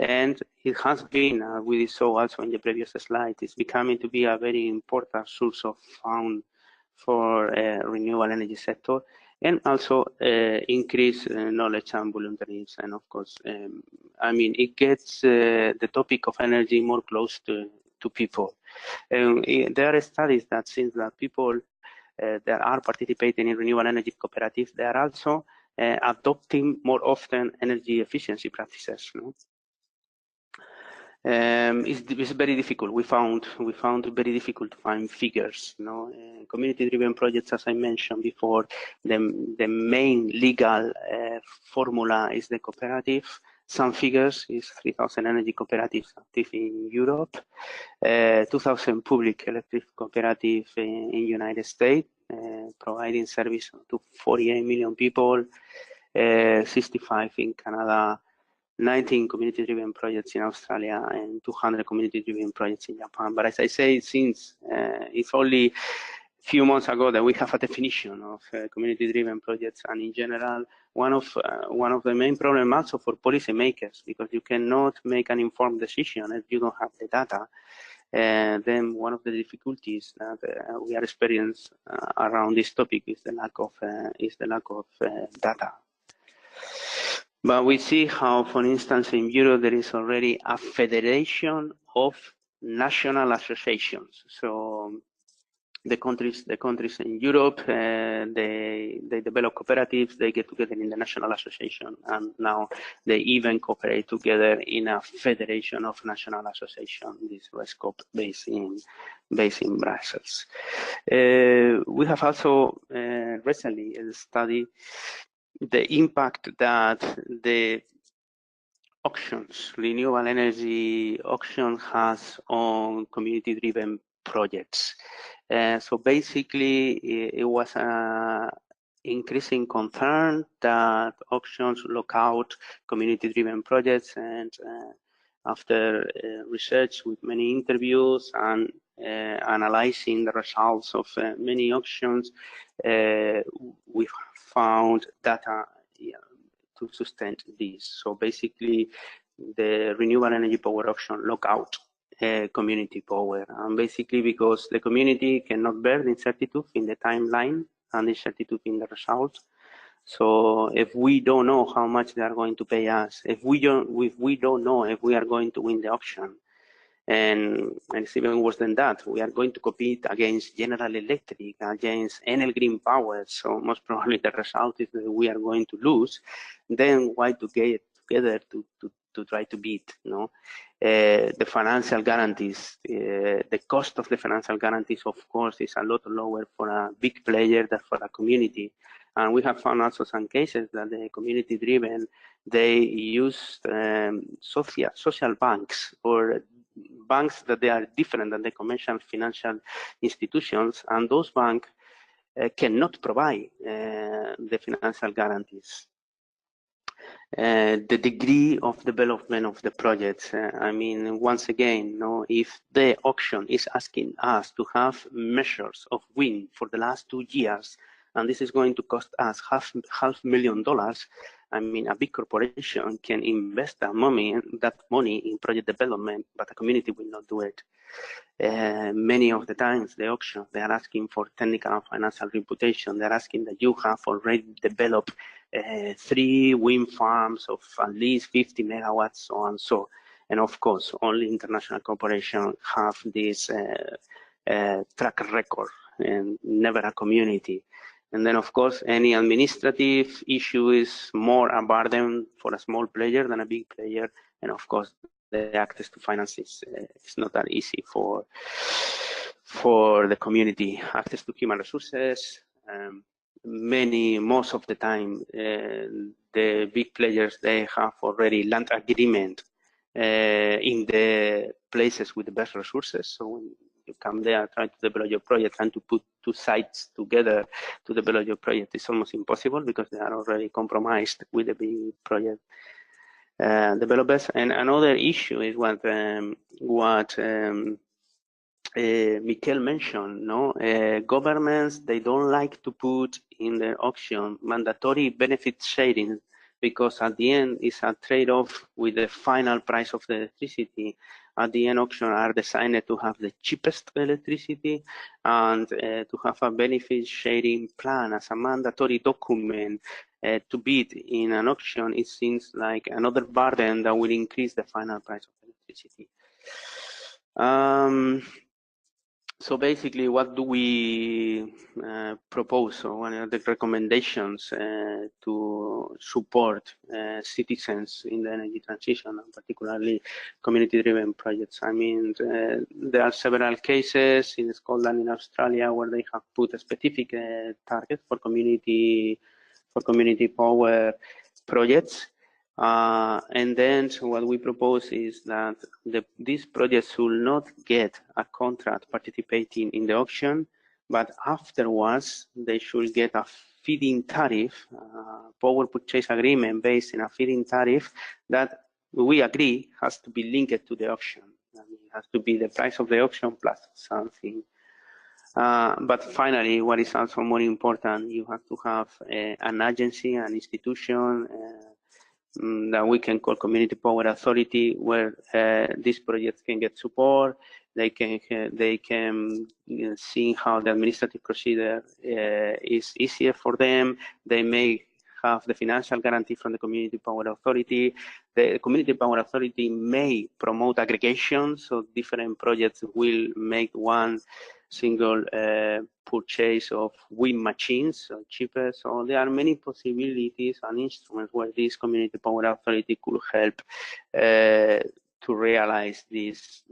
And it has been, we saw also in the previous slide, it's becoming to be a very important source of fund for renewable energy sector, and also increase knowledge and voluntarism. And of course, I mean, it gets the topic of energy more close to people. There are studies that since that people that are participating in renewable energy cooperatives, they are also adopting more often energy efficiency practices. No? It's very difficult. We found it very difficult to find figures. You know, community-driven projects, as I mentioned before, the main legal formula is the cooperative. Some figures is 3,000 energy cooperatives active in Europe, 2,000 public electric cooperatives in United States, providing service to 48 million people, 65 in Canada, 19 community-driven projects in Australia, and 200 community-driven projects in Japan. But as I say, since it's only a few months ago that we have a definition of community-driven projects, and in general, one of the main problems also for policymakers, because you cannot make an informed decision if you don't have the data. Then one of the difficulties that we are experiencing around this topic is the lack of data. But we see how, for instance, in Europe there is already a federation of national associations. So the countries in Europe, they develop cooperatives, they get together in the national association, and now they even cooperate together in a federation of national associations, this RESCOP based in Brussels. We have also recently studied the impact that the auctions, renewable energy auction, has on community-driven projects. So basically, it was an increasing concern that auctions lock out community-driven projects, and after research with many interviews and analyzing the results of many auctions, we found data to sustain this. So basically, the renewable energy power auction lock out community power, and basically because the community cannot bear the uncertainty in the timeline and the uncertainty in the results. So if we don't know how much they are going to pay us, if we don't know if we are going to win the auction, and it's even worse than that, we are going to compete against General Electric, against Enel Green Power, so most probably the result is that we are going to lose, then why to get together to try to beat, no? The financial guarantees, the cost of the financial guarantees, of course, is a lot lower for a big player than for a community. And we have found also some cases that the community-driven, they use social banks or banks that they are different than the conventional financial institutions, and those banks cannot provide the financial guarantees. The degree of development of the projects. I mean, once again, no, if the auction is asking us to have measures of wind for the last 2 years, and this is going to cost us $500,000, I mean, a big corporation can invest that money in project development, but a community will not do it. Many of the times, the auction, they are asking for technical and financial reputation. They're asking that you have already developed 3 wind farms of at least 50 megawatts, so on. So, and of course, only international corporations have this track record, and never a community. And then, of course, any administrative issue is more a burden for a small player than a big player. And of course, the access to finances is not that easy for the community. Access to human resources, most of the time, the big players, they have already land agreement in the places with the best resources. So when you come there, try to develop your project, and to put 2 sites together to develop your project is almost impossible because they are already compromised with the big project developers. And another issue is what Mikkel mentioned, no? Governments, they don't like to put in their auction mandatory benefit sharing, because at the end it's a trade-off with the final price of the electricity. At the end, auctions are designed to have the cheapest electricity, and to have a benefit sharing plan as a mandatory document to bid in an auction, it seems like another burden that will increase the final price of electricity. So basically, what do we propose, or what are the recommendations to support citizens in the energy transition, and particularly community-driven projects? I mean, there are several cases in Scotland, in Australia, where they have put a specific target for community power projects. And then what we propose is that these projects should not get a contract participating in the auction, but afterwards they should get a feed-in tariff, power purchase agreement based in a feed-in tariff that we agree has to be linked to the auction. I mean, it has to be the price of the auction plus something. But finally, what is also more important, you have to have an agency, an institution, that we can call Community Power Authority, where these projects can get support. They can see how the administrative procedure is easier for them. They may have the financial guarantee from the Community Power Authority. The Community Power Authority may promote aggregation, so different projects will make one single purchase of wind machines, so cheaper. So there are many possibilities and instruments where this Community Power Authority could help to realize these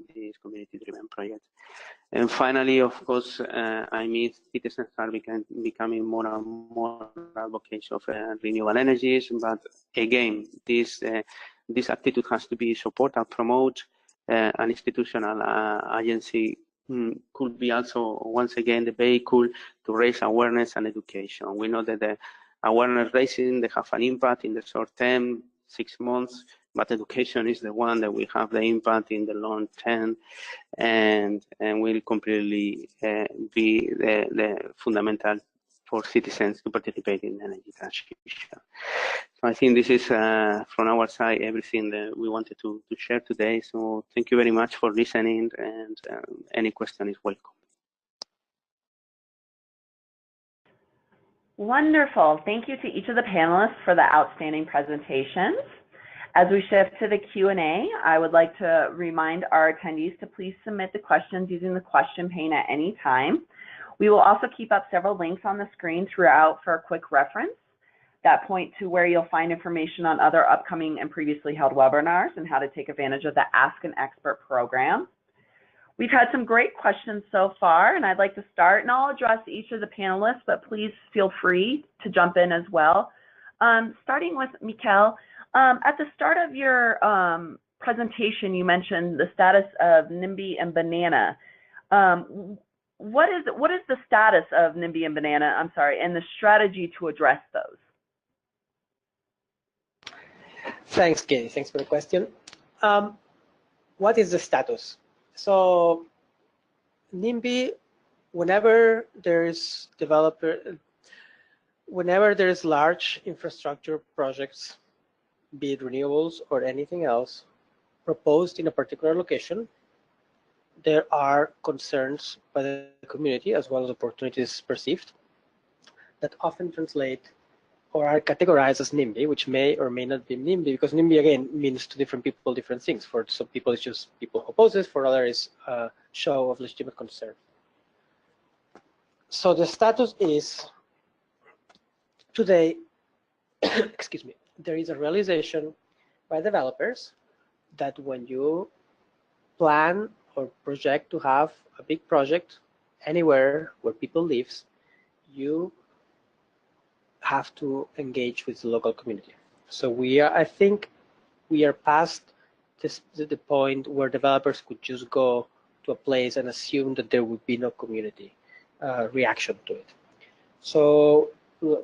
community-driven projects. And finally, of course, I mean, citizens are becoming more and more advocates of renewable energies. But again, this attitude has to be supported and promoted. An institutional agency could be also, once again, the vehicle to raise awareness and education. We know that the awareness raising, they have an impact in the short term, 6 months, but education is the one that will have the impact in the long term, and will completely be the fundamental for citizens to participate in energy transition. I think this is from our side everything that we wanted to share today. So thank you very much for listening, and any question is welcome. Wonderful. Thank you to each of the panelists for the outstanding presentations. As we shift to the Q&A, I would like to remind our attendees to please submit the questions using the question pane at any time. We will also keep up several links on the screen throughout for a quick reference that point to where you'll find information on other upcoming and previously held webinars and how to take advantage of the Ask an Expert program. We've had some great questions so far, and I'd like to start, and I'll address each of the panelists, but please feel free to jump in as well. Starting with Mikkel, at the start of your presentation, you mentioned the status of NIMBY and banana. What is the status of NIMBY and banana, I'm sorry, and the strategy to address those? Thanks, Katie. Thanks for the question. What is the status? So NIMBY, whenever there's large infrastructure projects, be it renewables or anything else, proposed in a particular location, there are concerns by the community as well as opportunities perceived that often translate or are categorized as NIMBY, which may or may not be NIMBY, because NIMBY again means to different people different things. For some people it's just people who oppose it, for others a show of legitimate concern. So the status is today, excuse me, there is a realization by developers that when you plan or project to have a big project anywhere where people live, you have to engage with the local community. So I think we are past the point where developers could just go to a place and assume that there would be no community reaction to it. So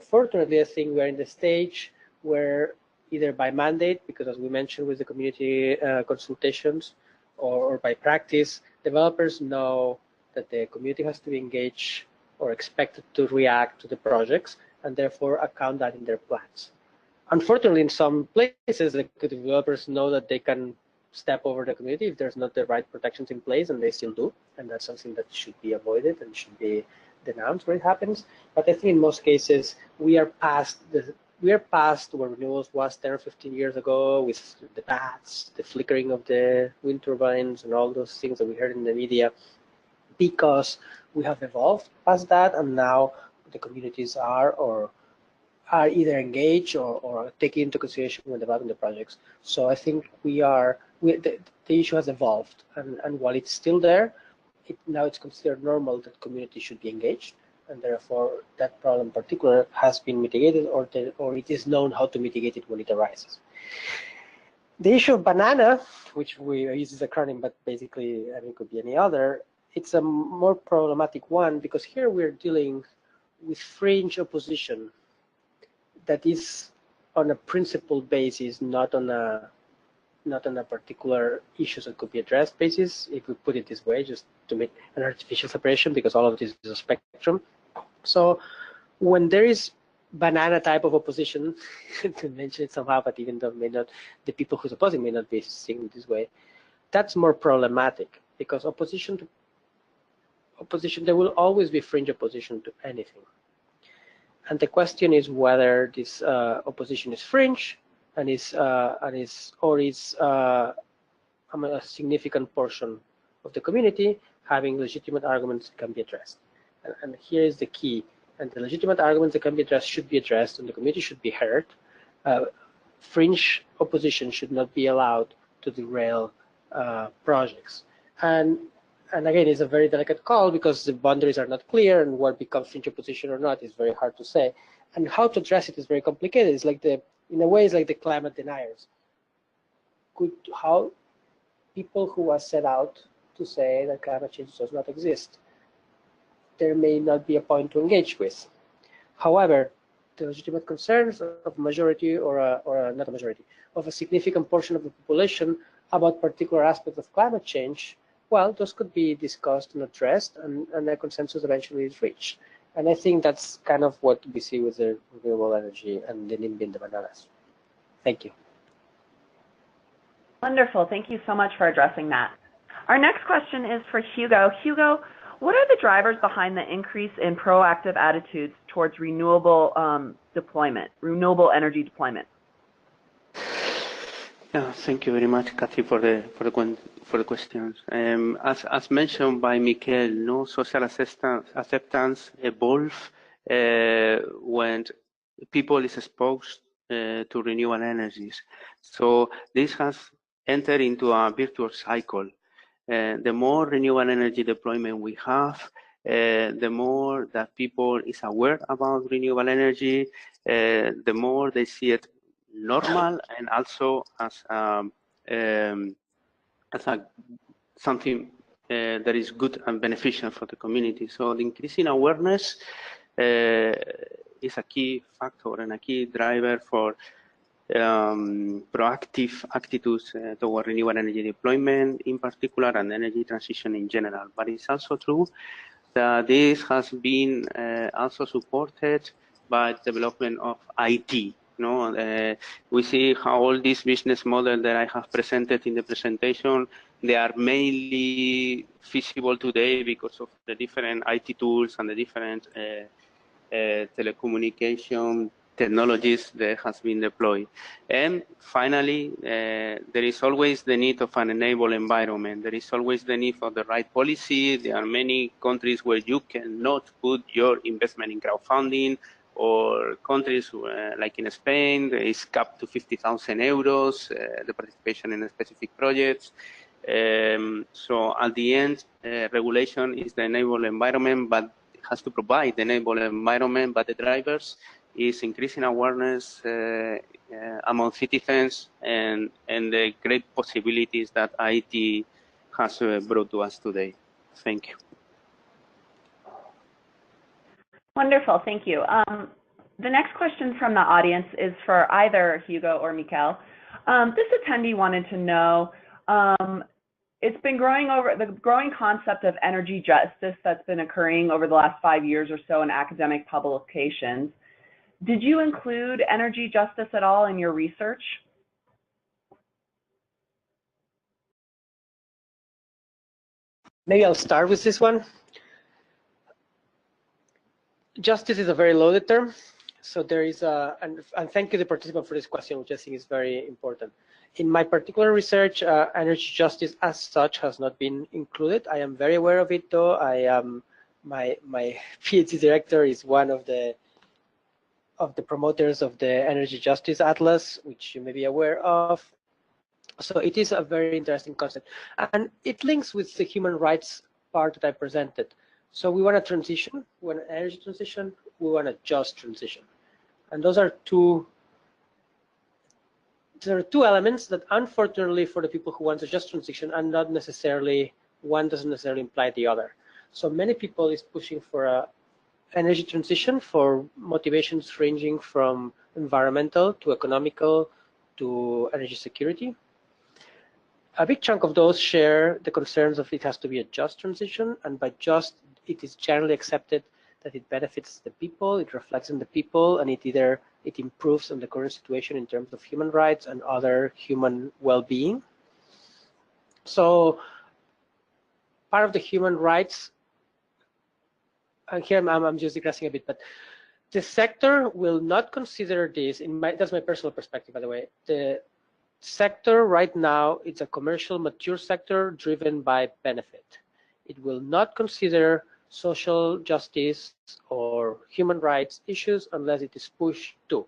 fortunately, I think we're in the stage where either by mandate, because as we mentioned with the community consultations, or by practice, developers know that the community has to be engaged or expected to react to the projects, and therefore account that in their plans. Unfortunately, in some places, the developers know that they can step over the community if there's not the right protections in place, and they still do, and that's something that should be avoided and should be denounced when it happens. But I think in most cases, we are past where renewables was 10 or 15 years ago, with the bats, the flickering of the wind turbines, and all those things that we heard in the media, because we have evolved past that, and now the communities are either engaged or taken into consideration when developing the projects. So I think the issue has evolved, and while it's still there, now it's considered normal that community should be engaged, and therefore that problem in particular has been mitigated, or it is known how to mitigate it when it arises. The issue of banana, which we use as an acronym, but basically it could be any other, it's a more problematic one, because here we're dealing with fringe opposition that is on a principle basis, not on a particular issues that could be addressed basis, if we put it this way, just to make an artificial separation, because all of this is a spectrum. So when there is banana type of opposition, to mention it somehow, but even though the people who's opposing may not be seeing it this way, that's more problematic, because opposition, there will always be fringe opposition to anything. And the question is whether this opposition is fringe and is a significant portion of the community having legitimate arguments that can be addressed. And here is the key. And the legitimate arguments that can be addressed should be addressed, and the community should be heard. Fringe opposition should not be allowed to derail projects. And again, it's a very delicate call, because the boundaries are not clear, and what becomes fringe opposition or not is very hard to say. And how to address it is very complicated. It's like in a way, it's like the climate deniers. How people who are set out to say that climate change does not exist, there may not be a point to engage with. However, the legitimate concerns of a majority or not a majority, of a significant portion of the population about particular aspects of climate change, well, those could be discussed and addressed, and a consensus eventually is reached. And I think that's kind of what we see with the renewable energy and the NIMBY and the bananas. Thank you. Wonderful. Thank you so much for addressing that. Our next question is for Hugo. Hugo, what are the drivers behind the increase in proactive attitudes towards renewable renewable energy deployment? Yeah, thank you very much, Kathy, for the questions. As mentioned by Mikkel, no social acceptance evolve when people is exposed to renewable energies. So this has entered into a virtuous cycle. The more renewable energy deployment we have, the more that people is aware about renewable energy, the more they see it normal and also as something that is good and beneficial for the community. So the increasing awareness is a key factor and a key driver for proactive attitudes toward renewable energy deployment in particular and energy transition in general. But it's also true that this has been also supported by the development of IT. We see how all these business models that I have presented in the presentation, they are mainly feasible today because of the different IT tools and the different telecommunication technologies that has been deployed. And finally, there is always the need of an enabled environment. There is always the need for the right policy. There are many countries where you cannot put your investment in crowdfunding, or countries like in Spain, there is capped to 50,000 euros, the participation in specific projects. So at the end, regulation is the enabled environment, but it has to provide the enabled environment, but the drivers is increasing awareness among citizens and the great possibilities that IT has brought to us today. Thank you. Wonderful, thank you. The next question from the audience is for either Hugo or Mikkel. This attendee wanted to know, it's been growing the growing concept of energy justice that's been occurring over the last 5 years or so in academic publications. Did you include energy justice at all in your research? Maybe I'll start with this one. Justice is a very loaded term, so there is and thank you the participant for this question, which I think is very important. In my particular research, energy justice as such has not been included. I am very aware of it, though. My PhD director is one of the promoters of the Energy Justice Atlas, which you may be aware of. So it is a very interesting concept, and it links with the human rights part that I presented. So we want a transition, we want an energy transition, we want a just transition. And those are two elements that unfortunately for the people who want a just transition and not necessarily, one doesn't necessarily imply the other. So many people is pushing for a energy transition for motivations ranging from environmental to economical to energy security. A big chunk of those share the concerns of it has to be a just transition, and by just, it is generally accepted that it benefits the people, it reflects on the people, and it improves on the current situation in terms of human rights and other human well-being. So part of the human rights, and here I'm just digressing a bit, but the sector will not consider this, that's my personal perspective, by the way. The sector right now, it's a commercial mature sector driven by benefit. It will not consider social justice or human rights issues unless it is pushed to.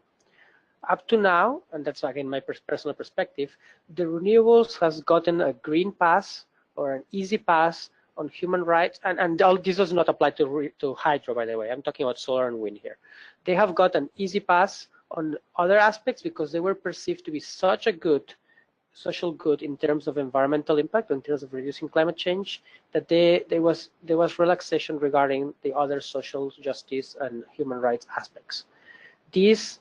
Up to now, and that's again my personal perspective, the renewables has gotten a green pass or an easy pass on human rights, and all this does not apply to hydro, by the way. I'm talking about solar and wind here. They have got an easy pass on other aspects because they were perceived to be such a good social good in terms of environmental impact, in terms of reducing climate change, that there was relaxation regarding the other social justice and human rights aspects. This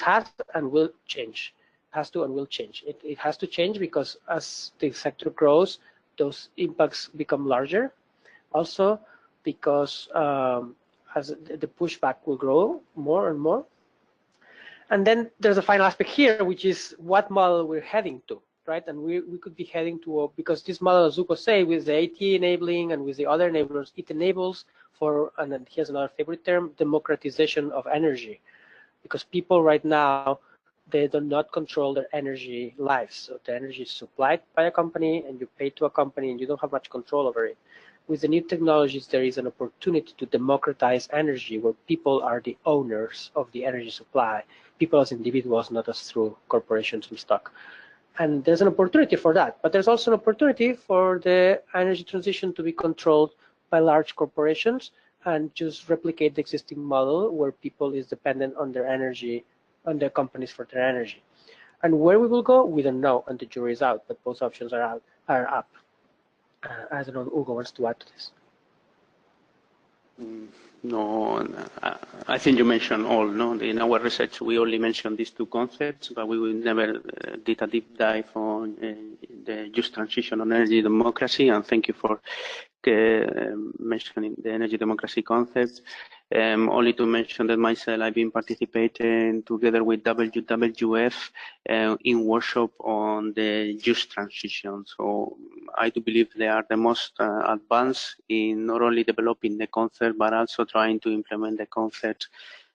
has and will change. Has to and will change. It has to change because as the sector grows, those impacts become larger. Also, because as the pushback will grow more and more. And then there's a final aspect here, which is what model we're heading to, right? And we could be heading to, because this model, as Hugo say, with the AT enabling and with the other enablers, it enables for, and then here's another favorite term, democratization of energy. Because people right now, they do not control their energy lives. So the energy is supplied by a company and you pay to a company and you don't have much control over it. With the new technologies, there is an opportunity to democratize energy where people are the owners of the energy supply, people as individuals, not as through corporations and stock. And there's an opportunity for that, but there's also an opportunity for the energy transition to be controlled by large corporations and just replicate the existing model where people is dependent on their energy, on their companies for their energy. And where we will go, we don't know, and the jury is out, but both options are up. I don't know, Hugo wants to add to this. No, I think you mentioned all. No, in our research we only mentioned these two concepts, but we will never did a deep dive on the just transition on energy democracy. And thank you for mentioning the energy democracy concept. Only to mention that myself, I've been participating together with WWF in workshop on the just transition. So I do believe they are the most advanced in not only developing the concept, but also trying to implement the concept.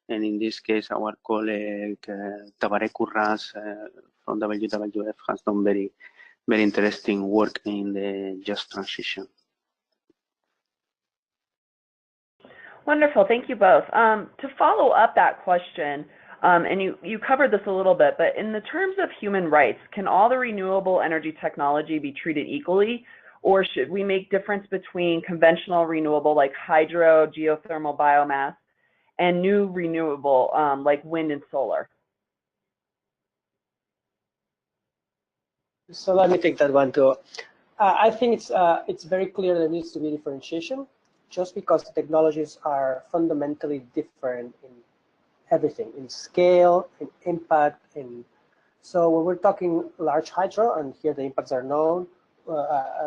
And in this case, our colleague Tabaré Curras from WWF has done very interesting work in the just transition. Wonderful, thank you both. To follow up that question, and you covered this a little bit, but in the terms of human rights, can all the renewable energy technology be treated equally, or should we make difference between conventional renewable like hydro, geothermal, biomass, and new renewable like wind and solar? So let me take that one too. I think it's very clear there needs to be differentiation, just because the technologies are fundamentally different in everything, in scale, in impact. So when we're talking large hydro, and here the impacts are known,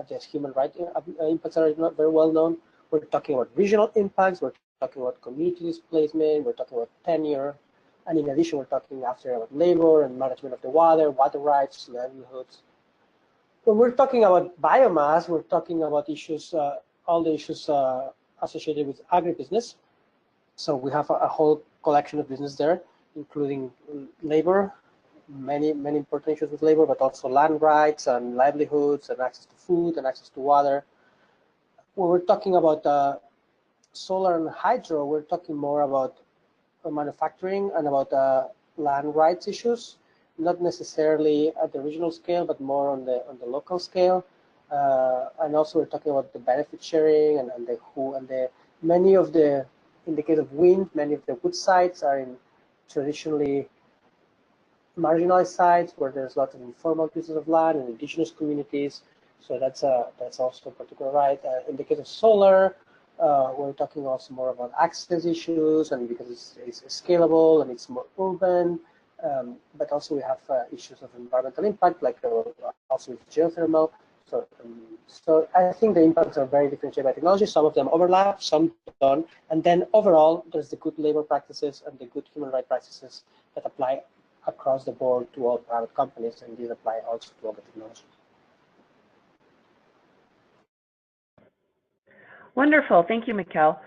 just human rights impacts are not very well known. We're talking about regional impacts, we're talking about community displacement, we're talking about tenure, and in addition, we're talking after about labor and management of the water rights, livelihoods. When we're talking about biomass, we're talking about issues, all the issues associated with agribusiness. So we have a whole collection of business there, including labor, many important issues with labor, but also land rights and livelihoods and access to food and access to water. When we're talking about solar and hydro, we're talking more about manufacturing and about land rights issues, not necessarily at the regional scale, but more on the local scale. And also we're talking about the benefit sharing and many of the, in the case of wind, many of the wood sites are in traditionally marginalized sites where there's lots of informal pieces of land and indigenous communities. So that's also a particular right. In the case of solar, we're talking also more about access issues, and because it's scalable and it's more urban. But also we have issues of environmental impact, like also with geothermal. So I think the impacts are very differentiated by technology. Some of them overlap, some don't. And then overall, there's the good labor practices and the good human rights practices that apply across the board to all private companies, and these apply also to all the technology. Wonderful, thank you, Mikkel.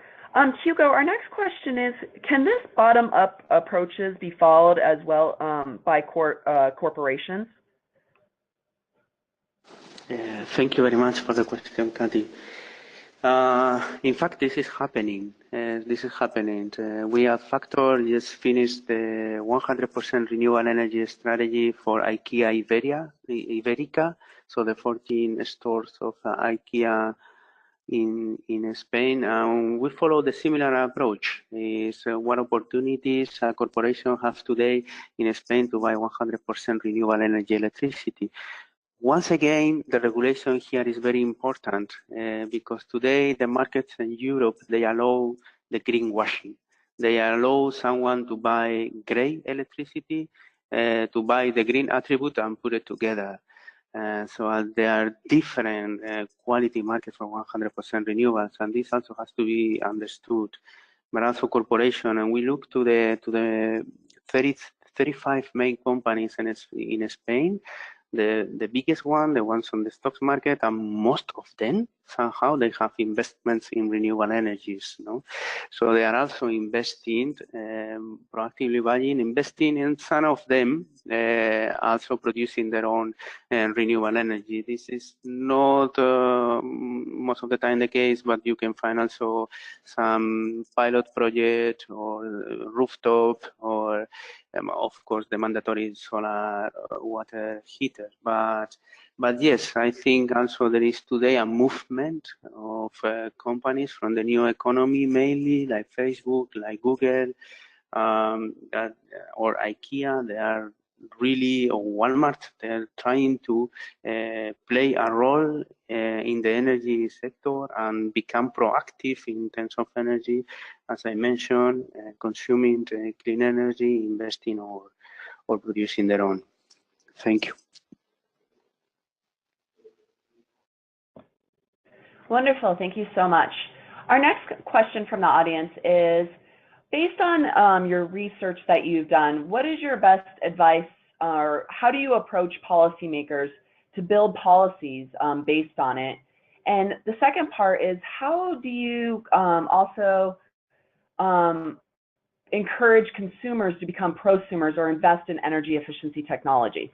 Hugo, our next question is, can this bottom-up approaches be followed as well by corporations? Yeah, thank you very much for the question, Kathy. In fact, this is happening. We at Factor just finished the 100% renewable energy strategy for IKEA Iberica, so the 14 stores of IKEA in Spain. We follow the similar approach. Is what opportunities a corporation have today in Spain to buy 100% renewable energy electricity. Once again, the regulation here is very important because today the markets in Europe, they allow the greenwashing. They allow someone to buy gray electricity, to buy the green attribute and put it together. So there are different quality markets for 100% renewables, and this also has to be understood. But also corporation, and we look to the 35 main companies in Spain. The biggest one, the ones on the stocks market, and most of them somehow they have investments in renewable energies. No, so they are also investing, proactively buying, investing, and some of them also producing their own renewable energy. This is not most of the time the case, but you can find also some pilot project or rooftop or of course the mandatory solar water heater. But yes, I think also there is today a movement of companies from the new economy, mainly like Facebook, like Google, or IKEA. They are really, or Walmart, they're trying to play a role in the energy sector and become proactive in terms of energy, as I mentioned, consuming clean energy, investing or producing their own. Thank you. Wonderful, thank you so much. Our next question from the audience is, based on your research that you've done, what is your best advice, or how do you approach policymakers to build policies based on it? And the second part is, how do you also encourage consumers to become prosumers or invest in energy efficiency technology?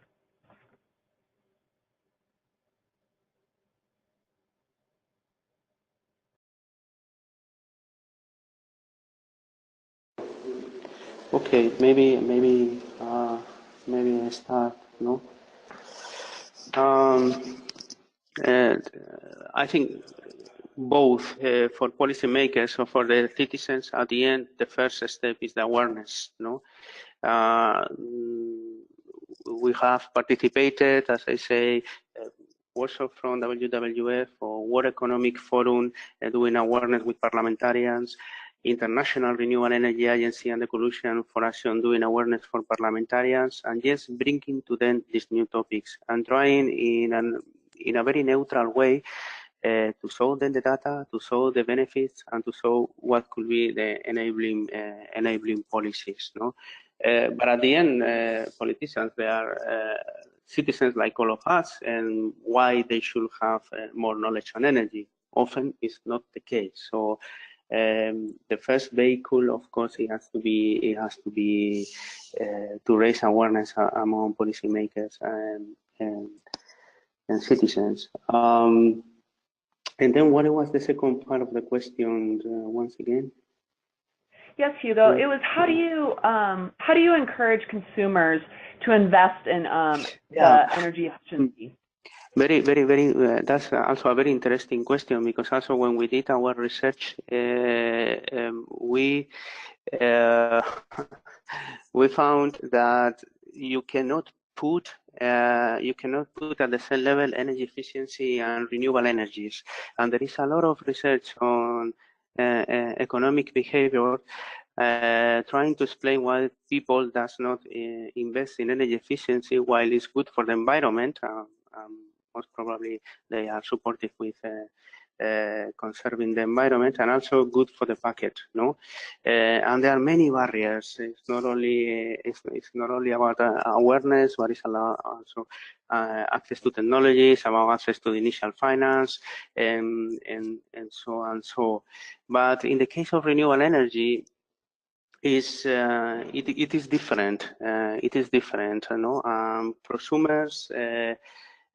Okay, maybe I start. No. I think both for policymakers or for the citizens. At the end, the first step is the awareness. No, we have participated, as I say, also from WWF or World Economic Forum, doing awareness with parliamentarians. International Renewable Energy Agency and the Coalition for Action doing awareness for parliamentarians, and just bringing to them these new topics and trying in a very neutral way to show them the data, to show the benefits, and to show what could be the enabling policies. No, but at the end, politicians, they are citizens like all of us, and why they should have more knowledge on energy often is not the case. So. The first vehicle, of course, it has to be to raise awareness among policymakers and citizens. And then, what was the second part of the question? Once again. Yes, Hugo. It was how do you encourage consumers to invest in the energy efficiency? Very. That's also a very interesting question, because also when we did our research, we found that you cannot put at the same level energy efficiency and renewable energies, and there is a lot of research on economic behavior trying to explain why people does not invest in energy efficiency while it's good for the environment. Most probably they are supportive with conserving the environment, and also good for the pocket. No, and there are many barriers. It's not only about awareness, but it's also access to technologies, about access to the initial finance, and so on. But in the case of renewable energy, it is different. It is different. Prosumers.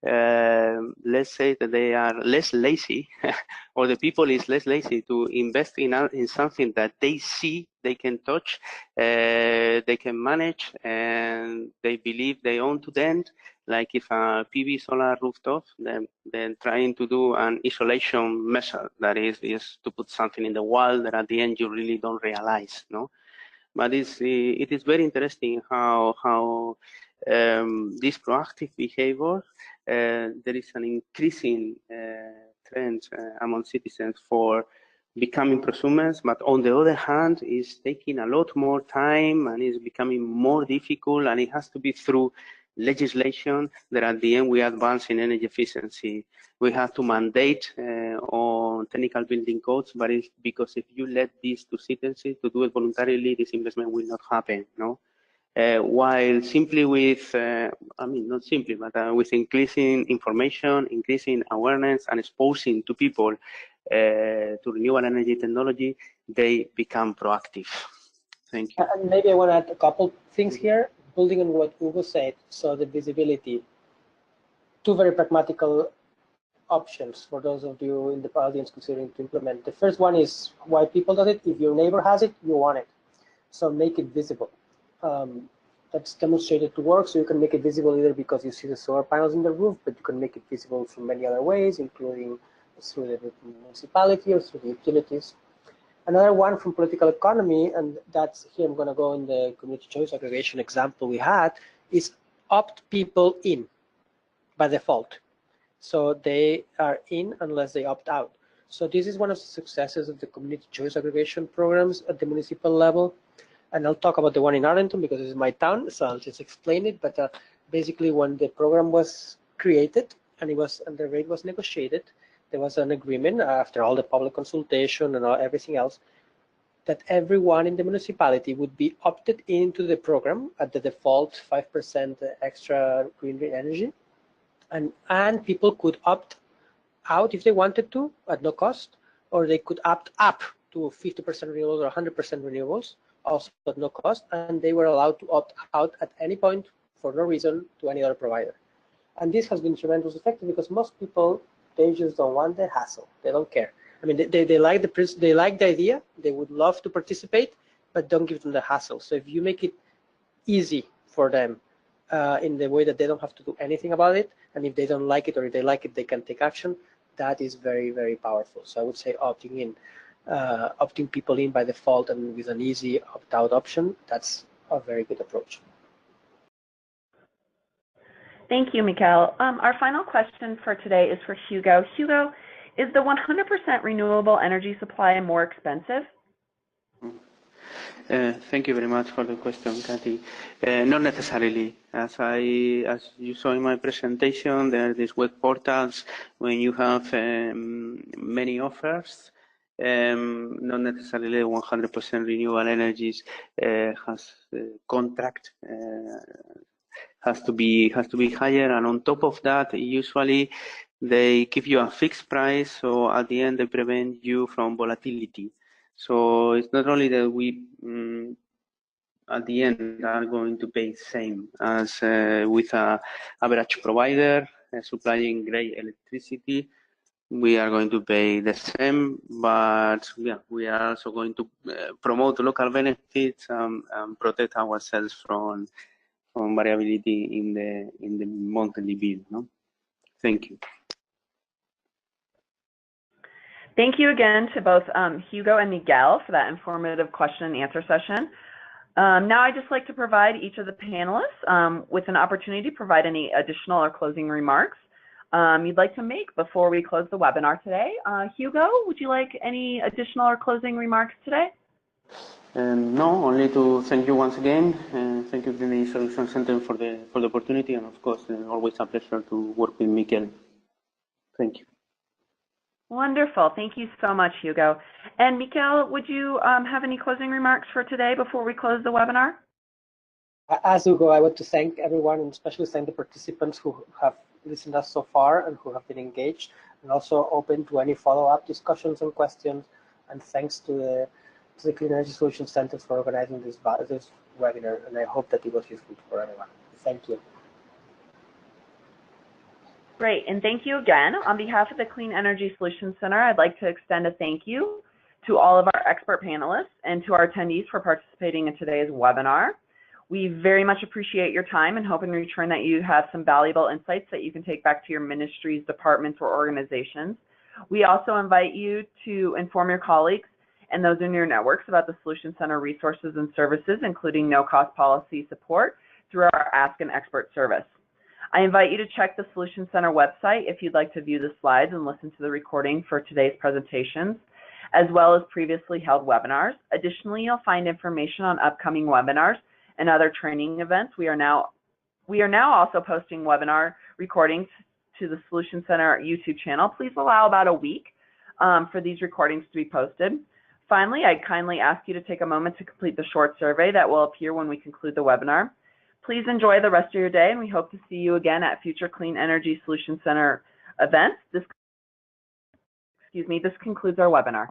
Let's say that they are less lazy, or the people is less lazy to invest in something that they see, they can touch, they can manage, and they believe they own to them. Like if a PV solar rooftop, then trying to do an isolation measure, that is to put something in the wall that at the end you really don't realize. No, but it is very interesting how this proactive behavior. There is an increasing trend among citizens for becoming prosumers, but on the other hand, it's taking a lot more time and is becoming more difficult, and it has to be through legislation that at the end we advance in energy efficiency. We have to mandate on technical building codes, but it's because if you let this to citizens to do it voluntarily, this investment will not happen. No. while simply with, not simply, but with increasing information, increasing awareness, and exposing to people to renewable energy technology, they become proactive. Thank you. And maybe I want to add a couple things here, building on what Hugo said. So the visibility, two very pragmatical options for those of you in the audience considering to implement. The first one is why people do it. If your neighbor has it, you want it. So make it visible. That's demonstrated to work. So you can make it visible either because you see the solar panels in the roof, but you can make it visible through many other ways, including through the municipality or through the utilities. Another one from political economy, and that's here I'm going to go in the community choice aggregation example we had, is opt people in by default. So they are in unless they opt out. So this is one of the successes of the community choice aggregation programs at the municipal level. And I'll talk about the one in Arlington because this is my town, so I'll just explain it. But basically, when the program was created and the rate was negotiated, there was an agreement after all the public consultation and everything else that everyone in the municipality would be opted into the program at the default 5% extra green energy, and people could opt out if they wanted to at no cost, or they could opt up to 50% renewables or 100% renewables, also at no cost, and they were allowed to opt out at any point for no reason to any other provider. And this has been tremendously effective because most people, they just don't want the hassle. They don't care. I mean, they like the idea. They would love to participate, but don't give them the hassle. So if you make it easy for them in the way that they don't have to do anything about it, and if they don't like it or if they like it, they can take action, that is very, very powerful. So I would say opting people in by default and with an easy opt-out option, that's a very good approach. Thank you, Mikkel. Our final question for today is for Hugo. Hugo, is the 100% renewable energy supply more expensive? Thank you very much for the question, Kathy. Not necessarily. As you saw in my presentation, there are these web portals when you have many offers. Not necessarily 100% renewable energies contract has to be higher, and on top of that, usually they give you a fixed price, so at the end they prevent you from volatility. So it's not only that we at the end are going to pay the same as with a average provider supplying gray electricity. We are going to pay the same, but yeah, we are also going to promote local benefits and protect ourselves from variability in the monthly bill. No? Thank you. Thank you again to both Hugo and Miguel for that informative question and answer session. Now I'd just like to provide each of the panelists with an opportunity to provide any additional or closing remarks you'd like to make before we close the webinar today. Hugo, would you like any additional or closing remarks today? No, only to thank you once again, and thank you to the Solution Center for the opportunity, and of course, always a pleasure to work with Mikkel. Thank you. Wonderful. Thank you so much, Hugo. And Mikkel, would you have any closing remarks for today before we close the webinar? As Hugo, I want to thank everyone, and especially thank the participants who have listened to us so far and who have been engaged, and also open to any follow-up discussions and questions. And thanks to the Clean Energy Solutions Center for organizing this webinar, and I hope that it was useful for everyone. Thank you. Great, and thank you again. On behalf of the Clean Energy Solutions Center, I'd like to extend a thank you to all of our expert panelists and to our attendees for participating in today's webinar. We very much appreciate your time and hope in return that you have some valuable insights that you can take back to your ministries, departments, or organizations. We also invite you to inform your colleagues and those in your networks about the Solution Center resources and services, including no-cost policy support through our Askanexpert service. I invite you to check the Solution Center website if you'd like to view the slides and listen to the recording for today's presentations, as well as previously held webinars. Additionally, you'll find information on upcoming webinars and other training events. We are now also posting webinar recordings to the Solution Center YouTube channel. Please allow about a week for these recordings to be posted. Finally, I kindly ask you to take a moment to complete the short survey that will appear when we conclude the webinar. Please enjoy the rest of your day, and we hope to see you again at future Clean Energy Solutions Center events. This concludes our webinar.